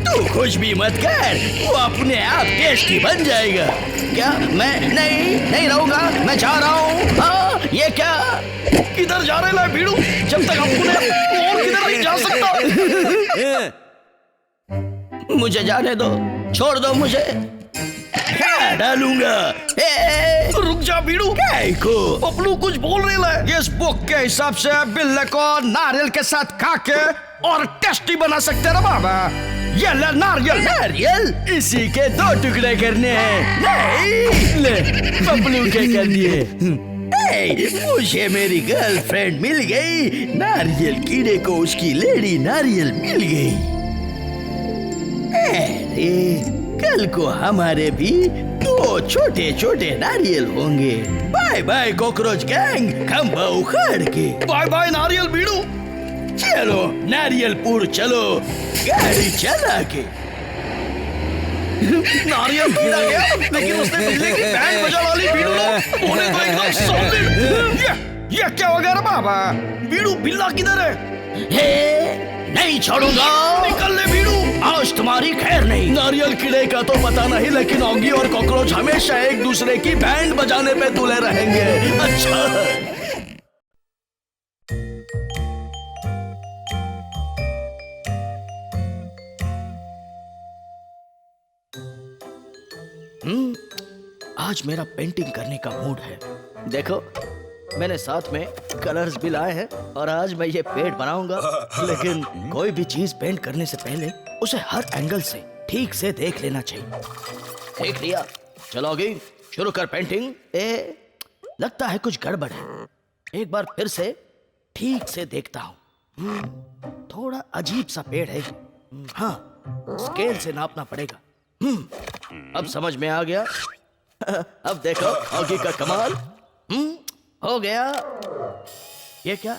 तू कुछ भी मत कर, वो अपने आप टेस्टी बन जाएगा। क्या मैं नहीं रहूंगा, मैं जा रहा हूँ। हाँ, ये क्या? किधर जा रहे हैं भीड़ू? जब तक अप्पू ने और किधर नहीं जा सकता। मुझे जाने दो, छोड़ दो मुझे। क्या डालूंगा? रुक जा भीड़ू। को पपलू कुछ बोल रहे हैं। इस बुक के हिसाब से बिल्ले को नारियल के साथ खा के और टेस्टी बना सकते ना बाबा। ये ले नारियल, इसी के 2 टुकड़े करने हैं। नहीं, ले पपलू के कर दिए। मुझे मेरी गर्लफ्रेंड मिल गई। नारियल कीड़े को उसकी लेडी नारियल मिल गई। अरे कल को हमारे भी 2 छोटे छोटे नारियल होंगे। बाय बाय कॉकरोच गैंग, खंभा उखाड़ के। बाय बाय नारियल भीड़ू। चलो नारियलपुर चलो, गाड़ी चला के। नारियल गिरा गया, लेकिन उसने बिजली की बैंड बजा डाली भीड़ू ने। बोले तो एकदम सॉलिड। ये क्या हो गया रे बाबा? भीड़ू बिल्ला किधर है? नहीं छोड़ूंगा। निकल ले भीड़ू। आज तुम्हारी खैर नहीं। नारियल कीड़े का तो पता नहीं, लेकिन ऑगी और कॉकरोच हमेशा एक दूसरे की बैंड बजाने पे तुले रहेंगे। अच्छा आज मेरा पेंटिंग करने का मूड है। देखो मैंने साथ में कलर्स भी लाए हैं और आज मैं ये पेड़ बनाऊंगा। लेकिन कोई भी चीज पेंट करने से पहले उसे हर एंगल से ठीक से देख लेना चाहिए। देख लिया? चलोगी? शुरू कर पेंटिंग। लगता है कुछ गड़बड़ है। एक बार फिर से ठीक से देखता हूँ। थोड़ा अजीब सा पेड़ है। हाँ, स्केल से नापना पड़ेगा। अब समझ में आ गया। अब देखो ऑगी का कमाल। हो गया। ये क्या?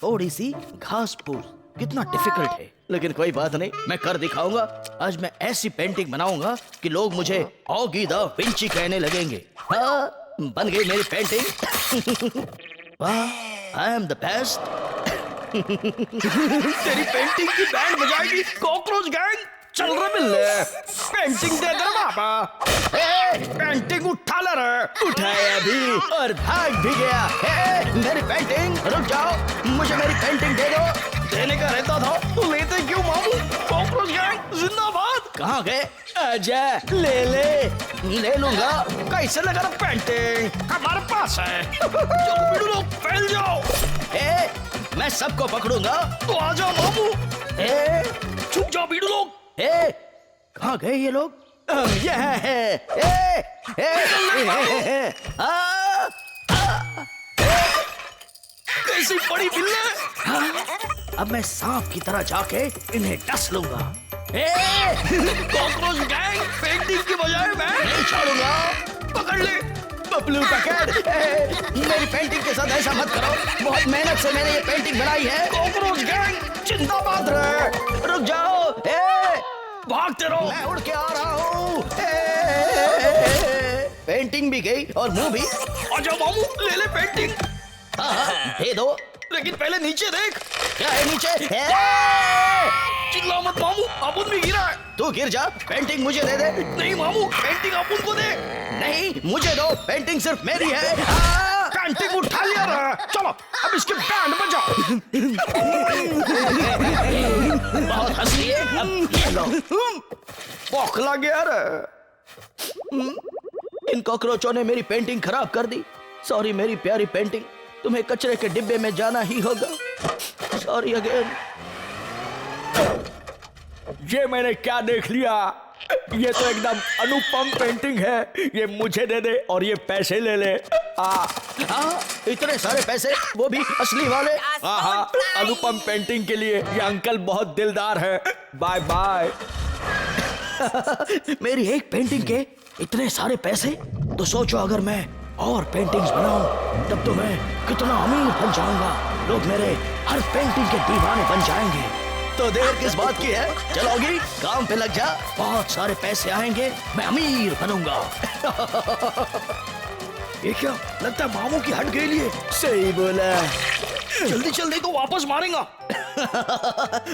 थोड़ी सी घास फूस, कितना डिफिकल्ट है, लेकिन कोई बात नहीं, मैं कर दिखाऊंगा। आज मैं ऐसी पेंटिंग बनाऊंगा कि लोग मुझे ऑगी द विंची कहने लगेंगे। हाँ, बन गई मेरी पेंटिंग। वाह, आई एम द बेस्ट। तेरी पेंटिंग की बैंड बजाएगी कॉकरोच गैंग। चल रहे बिल्ले, पेंटिंग दे दे बाबा। पेंटिंग उठा ले रे। उठाया भी और भाग भी गया। मेरी पेंटिंग, रुक जाओ, मुझे मेरी पेंटिंग दे दो। देने का रहता था तो लेते क्यों मामू? कॉकरोच गैंग जिंदाबाद। कहाँ गए? आजा, ले लूंगा। कैसे लगा रहा पेंटिंग? हमारे पास है। चलो बिड़ू लोग फैल जाओ। मैं सबको पकड़ूंगा। तो आजा मामू। छुप जाओ बिड़ू लोग। कहाँ गए ये लोग? यह है। कैसी बड़ी बिल्ले। अब मैं सांप की तरह जाके इन्हें डस लूंगा। कॉकरोच गैंग, पेंटिंग की बजाय मैं नहीं छोड़ूंगा। पकड़ ले। बबलू पकड़। मेरी पेंटिंग के साथ ऐसा मत करो। बहुत मेहनत से मैंने ये पेंटिंग बनाई है। कॉकरोच गैंग जिंदाबाद रहे। रुक जाओ। भागते रहो। मैं उड़ के आ रहा हूँ। पेंटिंग भी गई और मुंह भी। आजा मामू, ले ले पेंटिंग। दे दो। लेकिन पहले नीचे देख। क्या है नीचे? चिल्ला मत मामू, अपुन भी गिरा है। तू गिर जा, पेंटिंग मुझे दे दे। नहीं मामू, पेंटिंग अपुन को दे। नहीं, मुझे दो, पेंटिंग सिर्फ मेरी है। पेंटिंग उठा लिया रहा। चलो अब इसके बैंड बजाओ। बहुत हंस लिए। अब ये लो। बौखला गया रे। इन कॉकरोचों ने मेरी पेंटिंग खराब कर दी। सॉरी मेरी प्यारी पेंटिंग, तुम्हें कचरे के डिब्बे में जाना ही होगा। Sorry again. ये मैंने क्या देख लिया? ये तो एकदम अनुपम पेंटिंग है। ये मुझे दे दे और ये पैसे ले ले। इतने सारे पैसे, वो भी असली वाले। हाँ, अनुपम पेंटिंग के लिए ये अंकल बहुत दिलदार है। Bye bye. मेरी एक पेंटिंग के इतने सारे पैसे? तो सोचो अगर मैं और पेंटिंग्स बनाऊं तब तो मैं कितना अमीर बन जाऊंगा। लोग मेरे हर पेंटिंग के दीवाने बन जाएंगे। तो देर किस बात की है? चलोगी? काम पे लग जा। बहुत सारे पैसे आएंगे, मैं अमीर बनूंगा। ये क्या लगता है मामू की हट गई है। सही बोला। जल्दी चल नहीं तो वापस मारेगा।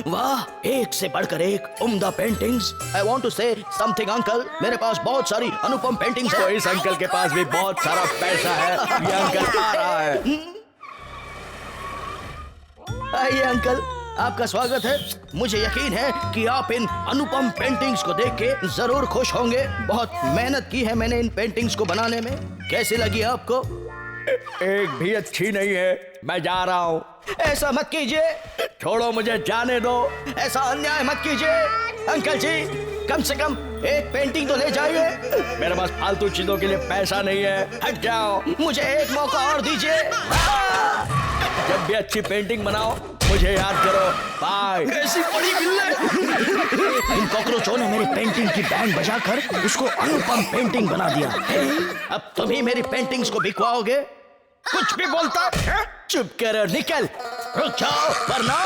वाह, एक से बढ़कर एक उम्दा paintings. I want to say something uncle, मेरे पास बहुत सारी अनुपम पेंटिंग्स तो है। इस अंकल के पास भी बहुत सारा पैसा है। ये अंकल आ रहा है। आइए अंकल, आपका स्वागत है। मुझे यकीन है कि आप इन अनुपम पेंटिंग्स को देख के जरूर खुश होंगे। बहुत मेहनत की है मैंने इन पेंटिंग्स को बनाने में। कैसी लगी आपको? एक भी अच्छी नहीं है, मैं जा रहा हूँ। ऐसा मत कीजिए, छोड़ो मुझे जाने दो। ऐसा अन्याय मत कीजिए। अंकल जी, कम से कम एक पेंटिंग तो ले जाइए। मेरे पास फालतू चीजों के लिए पैसा नहीं है, हट जाओ। मुझे एक मौका और दीजिए। जब भी अच्छी पेंटिंग बनाओ मुझे याद करो। बाय। ऐसी बड़ी बिल्ले। इन कॉकरोचों ने मेरी पेंटिंग की बैंड बजाकर उसको अनुपम पेंटिंग बना दिया। अब तुम ही मेरी पेंटिंग्स को बिकवाओगे? कुछ भी बोलता है? चुप करो, निकल। रुक जाओ वरना।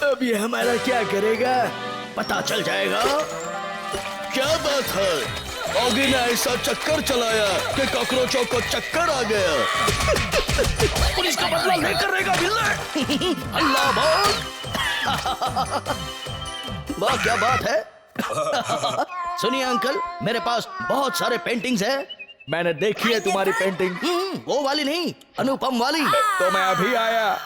अब ये हमारा क्या करेगा पता चल जाएगा। क्या बात है, ऑगी ने ऐसा चक्कर चलाया कि कॉकरोचों को चक्कर आ गया। पुलिस का बदला लेकर रहेगा बिल्ले। अल्लाह बोल। वाह, क्या बात है। सुनिए अंकल, मेरे पास बहुत सारे पेंटिंग्स हैं। मैंने देखी है तुम्हारी पेंटिंग। वो वाली नहीं, अनुपम वाली। तो मैं अभी आया,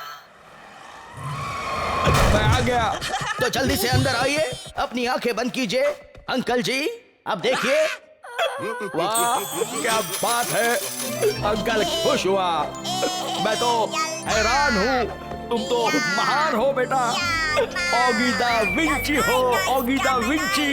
मैं आ गया। तो जल्दी से अंदर आइए, अपनी आंखें बंद कीजिए। अंकल जी, अब देखिए। वाह, क्या बात है। अंकल खुश हुआ। मैं तो हैरान हूँ। तुम तो महान हो बेटा। ऑगी दा विंची हो, ऑगी दा विंची।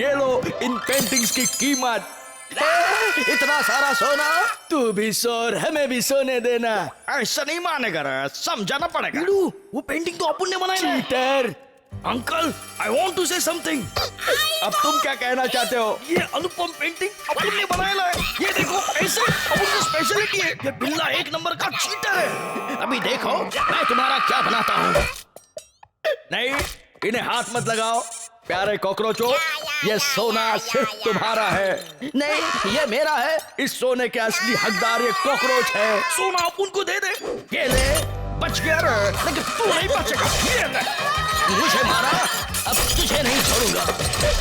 ये लो इन पेंटिंग्स की कीमत। इतना सारा सोना? तू भी सोर, हमें भी सोने देना। ऐसा नहीं मानेगा रे, समझाना पड़ेगा। बीड़ू, वो पेंटिंग तो अपन ने बनाई है। Cheater. Uncle, I want to say something. अब तुम क्या कहना चाहते हो? ये अनुपम पेंटिंग अपन ने बनाया है। ये देखो, ऐसे अपन की स्पेशलिटी है। ये बिल्ला एक नंबर का चीटर है। अभी देखो मैं तुम्हारा क्या बनाता हूँ। नहीं, इन्हें हाथ मत लगाओ। प्यारे कॉकरोचों, ये सोना सिर्फ तुम्हारा है। नहीं, ये मेरा है। इस सोने के असली हकदार ये कॉकरोच है। सोना अपन को दे दे। ये ले। बच गया रे, लेकिन तू नहीं बचेगा। ये ले। मुझे मारा, अब तुझे नहीं छोड़ूंगा।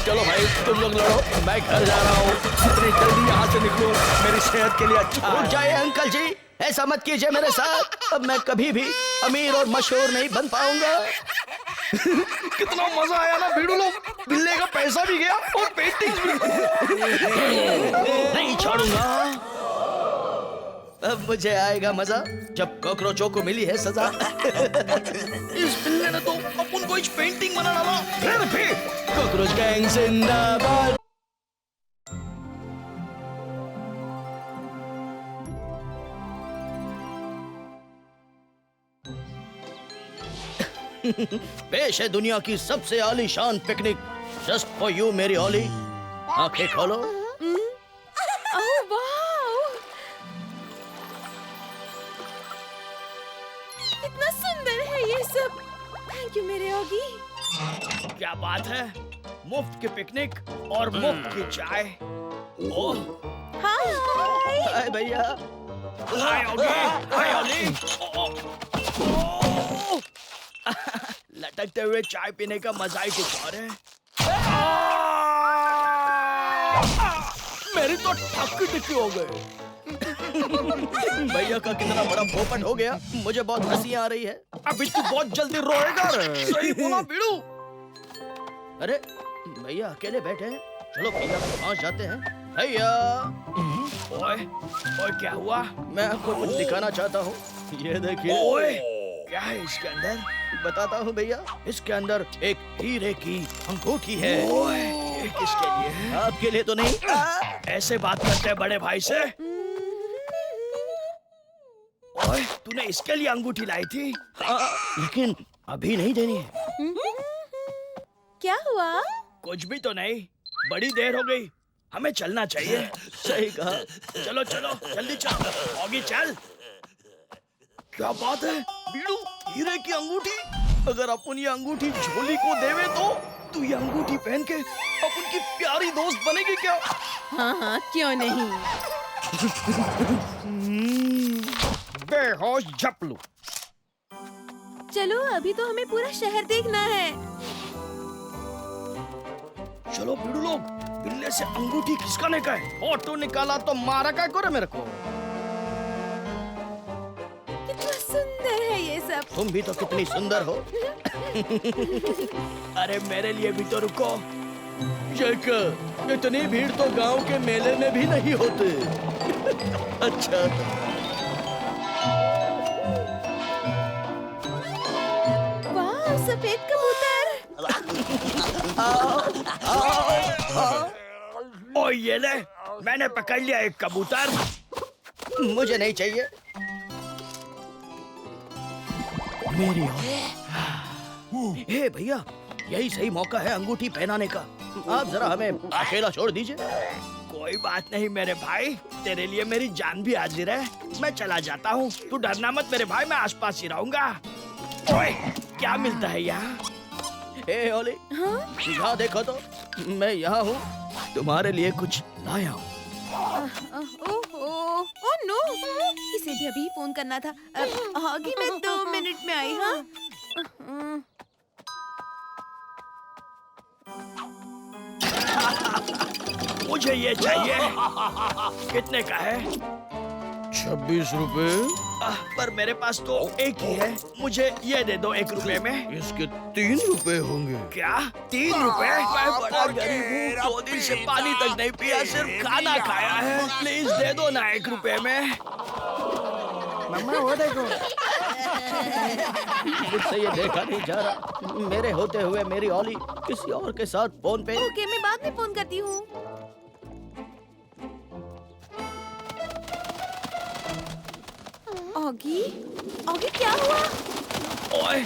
चलो भाई, तुम लोग लड़ो, मैं घर जा रहा हूँ। जितनी जल्दी यहाँ से निकलो मेरी सेहत के लिए अच्छा रुक है। जाइए अंकल जी, ऐसा मत कीजिए मेरे साथ। अब मैं कभी भी अमीर और मशहूर नहीं बन पाऊंगा। कितना मजा आया ना बीड़ू लोग। बिल्ले का पैसा भी गया और पेंटिंग्स भी। नहीं छोड़ूंगा। अब मुझे आएगा मजा जब कॉकरोचों को मिली है सजा। इस बिल्ले ने तो अपन को एक पेंटिंग बना डाला। फिर कॉकरोच गैंग जिंदाबाद। पेश है दुनिया की सबसे आलीशान पिकनिक, जस्ट फॉर यू मेरी ओली। आंखें खोलो। ओह वाओ, कितना सुंदर है ये सब। थैंक यू मेरे ऑगी। क्या बात है, मुफ्त की पिकनिक और मुफ्त की चाय। ओह, हाय हाय भैया। हाय ओगी, हाय ओली। लटकते हुए चाय पीने का मजा ही कुछ और है। मेरी तो ठक्की टिक्की हो गई। भैया का कितना बड़ा पोपट हो गया, मुझे बहुत हंसी आ रही है। अभी तू बहुत जल्दी रोएगा रे। सही बोला बीड़ू। अरे भैया अकेले बैठे हैं, चलो भैया के पास जाते हैं। भैया, ओए, ओए क्या हुआ? मैं आपको कुछ दिखाना चाहता हूँ। ये देखिए। ओए, क्या है इसके अंदर? बताता हूँ भैया, इसके अंदर एक हीरे की अंगूठी है। ओए, ये किसके लिए है? आपके लिए तो नहीं। ऐसे बात करते हैं बड़े भाई से? ओए, तूने इसके लिए अंगूठी लाई थी? लेकिन अभी नहीं देनी है। क्या हुआ? कुछ भी तो नहीं, बड़ी देर हो गई, हमें चलना चाहिए। सही कहा। चलो चलो, जल्दी चलो। ऑगी चल। क्या बात है बीड़ू, हीरे की अंगूठी? अगर अपन ये अंगूठी झोली को देवे तो तू ये अंगूठी पहन के अपन की प्यारी दोस्त बनेगी क्या? हाँ हाँ, क्यों नहीं। बेहोश झपलू। चलो, अभी तो हमें पूरा शहर देखना है। चलो पीड़ू लोग, बिल्ले से अंगूठी खिसकाने का है। फोटो निकाला तो मारा का करे मेरे को। कितना सुंदर है ये सब। तुम भी तो कितनी सुंदर हो। अरे मेरे लिए भी तो रुको। जैक, इतनी भीड़ तो गांव के मेले में भी नहीं होते। अच्छा, वाह, सफेद कबूतर। ओ ये ले, मैंने पकड़ लिया एक कबूतर। मुझे नहीं चाहिए। मेरी हे भैया, यही सही मौका है अंगूठी पहनाने का। आप जरा हमें अकेला छोड़ दीजिए। कोई बात नहीं मेरे भाई, तेरे लिए मेरी जान भी हाजिर है। मैं चला जाता हूँ, तू डरना मत मेरे भाई, मैं आसपास ही रहूंगा। ओए, क्या मिलता है यहाँ? हे ओली, यहाँ देखो तो, मैं यहाँ हूँ, तुम्हारे लिए कुछ लाया हूँ। ओह नो, इसे भी अभी फोन करना था। होगी, मैं 2 मिनट में आई। हाँ, मुझे ये चाहिए। कितने का है? 26 रुपए। पर मेरे पास तो एक ही है, मुझे ये दे दो 1 रुपए में। इसके 3 रुपए होंगे। क्या 3 रुपए? मैं बड़ा गरीब हूँ, 2 दिन से पानी तक नहीं पिया, सिर्फ खाना खाया है। प्लीज दे दो ना 1 रुपए में। मम्मा वो देखो। मुझसे ये देखा नहीं जा रहा। मेरे होते हुए मेरी ओली किसी और के साथ फोन पे। ओके, मैं बाद में फोन करती हूँ। ऑगी, ऑगी क्या हुआ? ओए,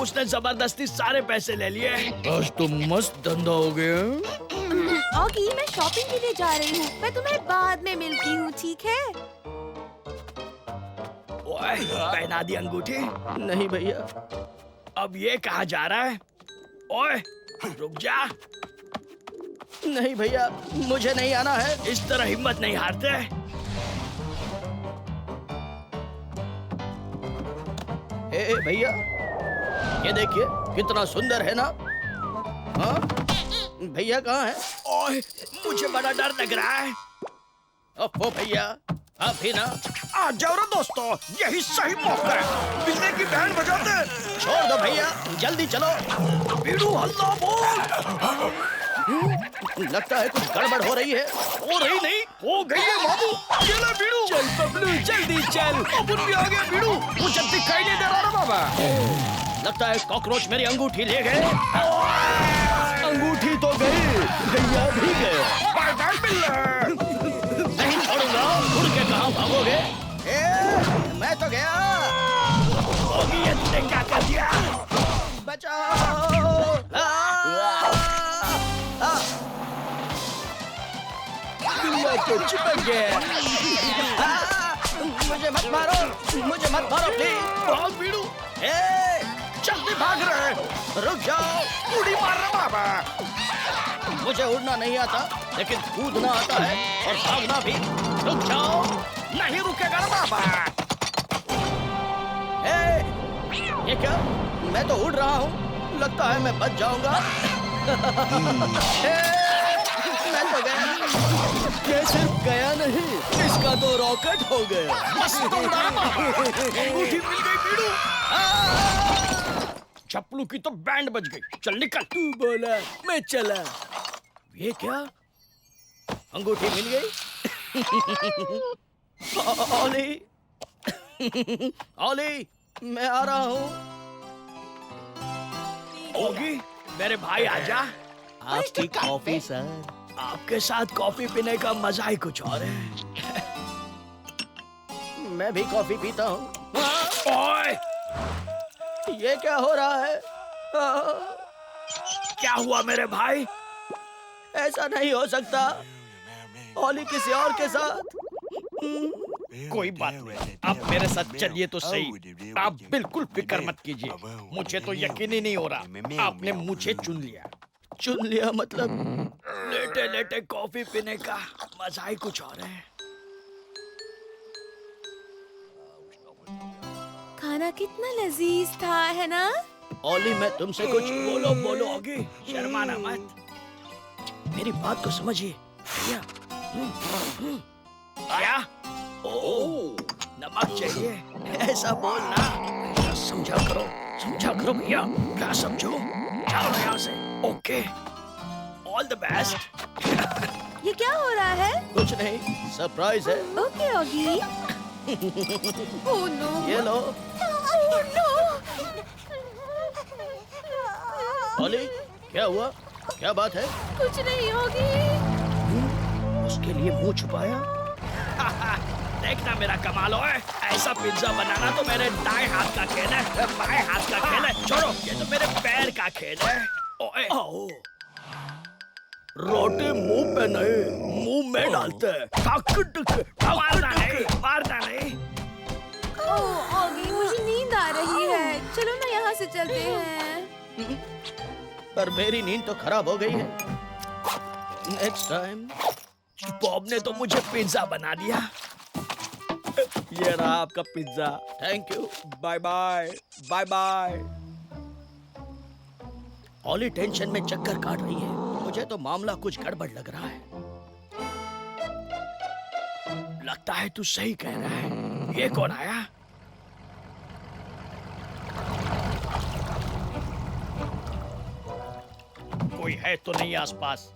उसने जबरदस्ती सारे पैसे ले लिए। आज तो मस्त धंधा हो गया। ऑगी, मैं शॉपिंग के लिए जा रही हूँ, मैं तुम्हें बाद में मिलती हूँ, ठीक है? ओए, पहना दी अंगूठी? नहीं भैया। अब ये कहाँ जा रहा है? ओए, रुक जा। नहीं भैया, मुझे नहीं आना है। इस तरह हिम्मत नहीं हारते। ए भैया, ये देखिए कितना सुंदर है ना। हाँ भैया कहाँ है? ओए, मुझे बड़ा डर लग रहा है। ओ भैया, आप ही ना। आ जाओ रे दोस्तों, यही सही मौका है। बिल्ले की बैंड बजाते। छोड़ दो भैया, जल्दी चलो। पीड़ू हल्ला बोल। लगता है कुछ गड़बड़ हो रही है। हो रही नहीं, हो गई है मामू। ये ले पीड़ू। चल बबलू, जल्दी चल। अपन भी आ गया पीड़ू। मुझे दिखाई नहीं दे रहा ना बाबा। लगता है कॉकरोच मेरी अंगूठी ले गए। अंगूठी तो गई, भैया भी गए। बाय बाय बिल्ले। नहीं छोड़ूंगा। उड़ के कहाँ भागोगे? मैं तो गया। होगी, ये तूने क्या कर दिया? बचाओ! बिल्ला तो चिपक गया। मुझे मत मारो, मुझे मत मारो प्लीज। भाग पीड़ू। जल्दी भाग रहे। रुक जाओ। उड़ी मार रहा बाबा। मुझे उड़ना नहीं आता, लेकिन कूदना आता है और भागना भी। रुक जाओ। नहीं रुकेगा ना बाबा। ये क्या? मैं तो उड़ रहा हूँ, लगता है मैं बच जाऊंगा। मैं तो गया। ये सिर्फ गया नहीं, इसका तो रॉकेट हो गया। मस्त उड़ा रहा बाबा। अंगूठी मिल गई पीड़ू। चप्पलू की तो बैंड बज गई। चल निकल। तू बोला, मैं चला। ये क्या? अंगूठी मिल गई। ओली, ओली, मैं आ रहा हूँ। होगी, मेरे भाई आजा। आपकी कॉफी सर। आपके साथ कॉफी पीने का मजा ही कुछ और है। मैं भी कॉफी पीता हूँ। ओए, ये क्या हो रहा है? क्या हुआ मेरे भाई? ऐसा नहीं हो सकता। ओली किसी और के साथ। कोई बात नहीं, आप मेरे साथ चलिए तो सही। आप बिल्कुल फिक्र मत कीजिए। मुझे तो यकीन ही नहीं हो रहा, आपने मुझे चुन लिया। चुन लिया मतलब लेटे लेटे कॉफी पीने का मजा ही कुछ और है। खाना कितना लजीज था, है ना? ओली मैं तुमसे कुछ बोलो ऑगी, शर्माना मत। मेरी बात को समझिए भैया। क्या? ओ नमक चाहिए ऐसा बोलना। समझा करो भैया। क्या समझो? जाओ यहाँ से। Okay all the best. ये क्या हो रहा है? कुछ नहीं, सरप्राइज है। Okay Oggy. Oh no. ये लो। Oh no. ओली क्या हुआ? क्या बात है? कुछ नहीं ऑगी। उसके लिए मुंह छुपाया? देखना मेरा कमाल है। ऐसा पिज्जा बनाना तो मेरे दाएं हाथ का खेल है, बाएं हाथ का खेल है। छोड़ो, ये तो मेरे पैर का खेल है। ओए आओ। रोटी मुंह पे नहीं, मुंह में डालते हैं। मारना नहीं। ओह ऑगी, मुझे नींद आ रही है। चलो ना यहाँ से चलते हैं। पर मेरी नींद तो खराब हो गई है। Next time. बॉब ने तो मुझे पिज्जा बना दिया। ये रहा आपका pizza. Thank you. Bye bye bye bye. ओली टेंशन में चक्कर काट रही है। मुझे तो मामला कुछ गड़बड़ लग रहा है। लगता है तू सही कह रहा है। ये कौन आया? कोई है तो नहीं आसपास?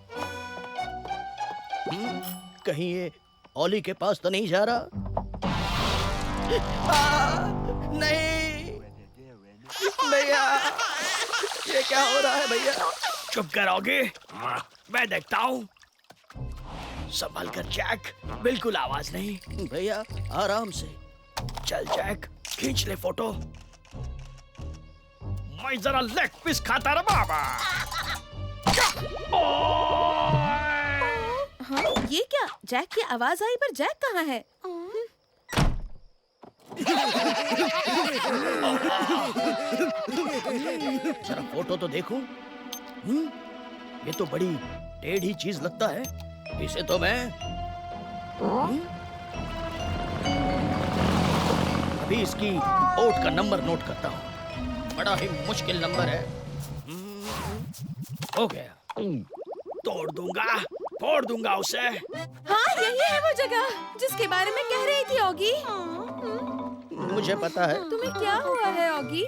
कहीं ये ओली के पास तो नहीं जा रहा? नहीं भैया, ये क्या हो रहा है भैया? चुप करोगे? मैं देखता हूँ। संभल कर जैक, बिल्कुल आवाज नहीं। भैया आराम से। चल जैक, खींच ले फोटो। मैं जरा लेग पीस खाता रहा बाबा। हाँ, ये क्या? जैक की आवाज आई, पर जैक कहाँ है? जरा फोटो तो देखूं। ये तो बड़ी टेढ़ी चीज लगता है। इसे तो मैं अभी इसकी बोट का नंबर नोट करता हूँ। बड़ा ही मुश्किल नंबर है। हो गया। फोड़ दूंगा उसे। हाँ, यही है वो जगह जिसके बारे में कह रही थी ऑगी। मुझे पता है। तुम्हें क्या हुआ है ऑगी?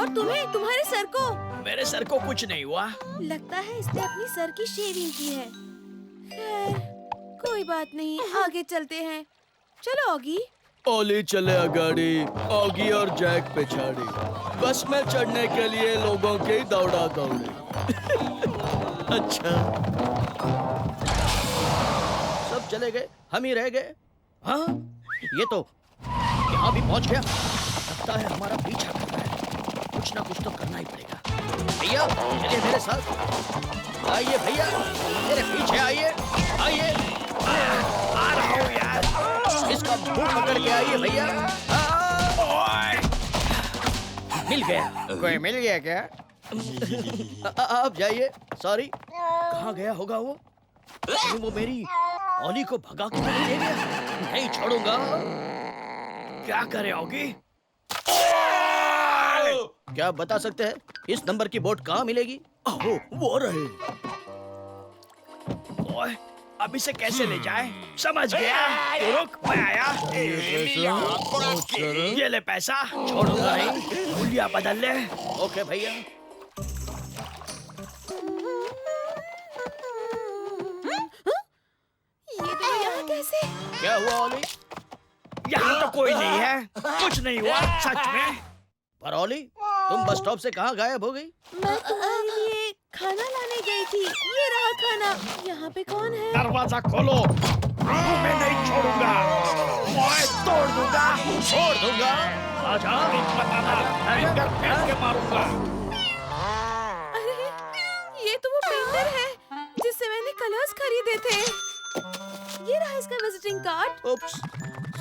और तुम्हें, तुम्हारे सर को? मेरे सर को कुछ नहीं हुआ। लगता है इसने अपनी सर की शेविंग की है। खैर, कोई बात नहीं, आगे चलते हैं। चलो ऑगी। ओली चले अगाड़ी, ऑगी और जैक पे छाड़ी। बस में चढ़ने के लिए लोगों की दौड़ा दौड़ी। अच्छा, सब चले गए, हम ही रह गए। हाँ, ये तो यहाँ भी पहुँच गया। लगता है हमारा पीछा कर रहा है। कुछ ना कुछ तो करना ही पड़ेगा। भैया चलिए मेरे साथ। आइए भैया, मेरे पीछे आइए। आइए, आ रहा हूँ यार। इसका मुंह पकड़ के आइए भैया। मिल गया। कोई मिल गया क्या? आप जाइए। सॉरी। कहाँ गया होगा वो? कहीं वो मेरी ओली को भगा के नहीं ले गया? नहीं छोड़ूंगा। क्या करे होगी? क्या आप बता सकते हैं इस नंबर की बोट कहाँ मिलेगी? ओह, वो रहे। ओए, अब इसे कैसे ले जाए? समझ गया। तो रुक, मैं आया। ये ले पैसा। छोड़ूंगा नहीं। मूल्य बदल ले। ओके भैया। ये तो यहाँ कैसे? क्या हुआ ओली? यहाँ तो कोई नहीं है। कुछ नहीं हुआ सच में। पर ओली, तुम बस स्टॉप से कहाँ गायब हो गई? मैं तुम्हारे लिए खाना लाने गई थी। ये रहा खाना। यहाँ पे कौन है? दरवाजा खोलो। मैं नहीं छोड़ूंगा। मैं तोड़ दूंगा। छोड़ दूंगा। आजा, बताना। एंकर फेंक के मारूंगा। अरे, ये तो वो पेंटर है जिससे मैंने कलर्स खरीदे थे। ये रहा इसका विजिटिंग कार्ड। उप्स,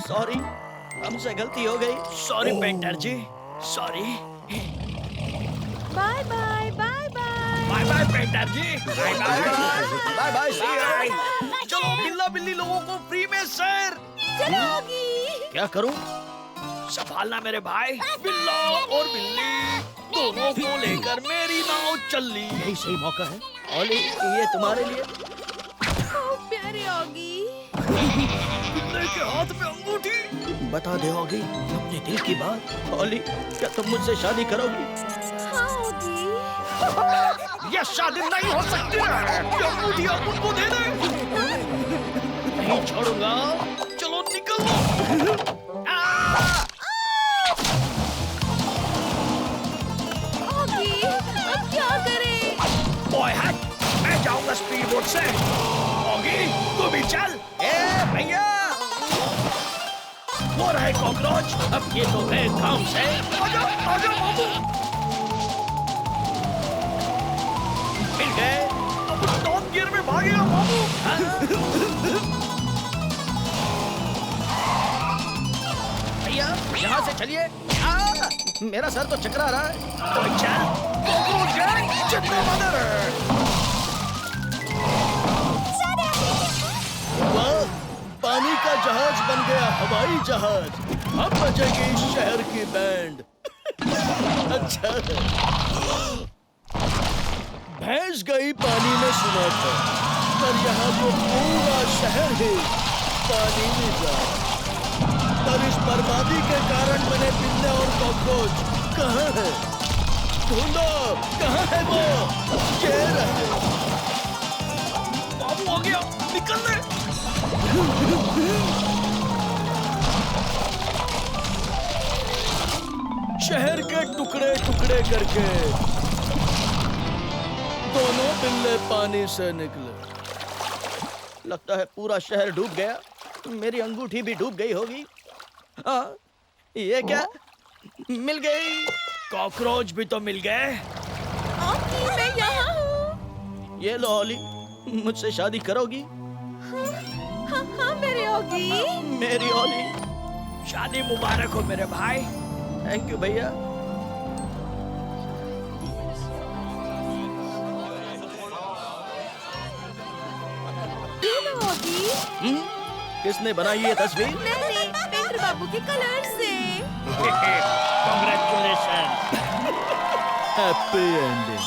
सॉरी, हमसे गलती हो गई। Sorry painter ji, sorry. Bye bye bye bye. Bye bye painter ji, bye bye. Bye bye see you. चलो बिल्ला बिल्ली लोगों को फ्री में सैर। चलो ऑगी। क्या करूं? संभालना मेरे भाई, बिल्ला और बिल्ली दोनों को लेकर मेरी नाव चल ली। यही सही मौका है। ओली, ये तुम्हारे लिए। ओ प्यारे ऑगी। बिल्ले के हाथ में अंगूठी। बता दे होगी अपने दिल की बात। ओली, क्या तुम मुझसे शादी करोगी? हाँ ऑगी। ये शादी नहीं हो सकती है। ये अंगूठी आप उनको दे दे। नहीं छोड़ूंगा। चलो निकलो। ऑगी, अब क्या करें? बॉय हट, मैं जाऊंगा स्पीड बोट से। ऑगी, तू भी चल। ए भैया, वो रहे कॉकरोच। अब ये तो है काम से। आजा मामू। मिल गए। अब टॉप गियर में भागेगा मामू। भैया, यहाँ से चलिए। मेरा सर तो चकरा रहा है। तो चल, कॉकरोच गैंग जिंदाबाद है। वाह, पानी का जहाज बन गया हवाई जहाज। अब बचेगी इस शहर की बैंड। अच्छा है। भैंस गई पानी में सुना था, पर यहाँ तो पूरा शहर ही पानी में जा। पर इस बर्बादी के कारण बने बिल्ले और कॉकरोच कहाँ है? ढूंढो, कहाँ है वो? ये रहे। मामू आ गया, निकल ले। शहर के टुकड़े टुकड़े करके दोनों बिल्ले पानी से निकले। लगता है पूरा शहर डूब गया। मेरी अंगूठी भी डूब गई होगी। हाँ, ये क्या? मिल गई। कॉकरोच भी तो मिल गए। ऑगी, मैं यहाँ हूँ। ये लो ओली, मुझसे शादी करोगी? हाँ हाँ मेरे ऑगी। मेरी ओली। शादी मुबारक हो मेरे भाई। थैंक यू भैया। ये लो ऑगी। किसने बनाई ये तस्वीर? मैंने पेंटर बाबू के कलर से। कांग्रेचुलेशन। Happy ending.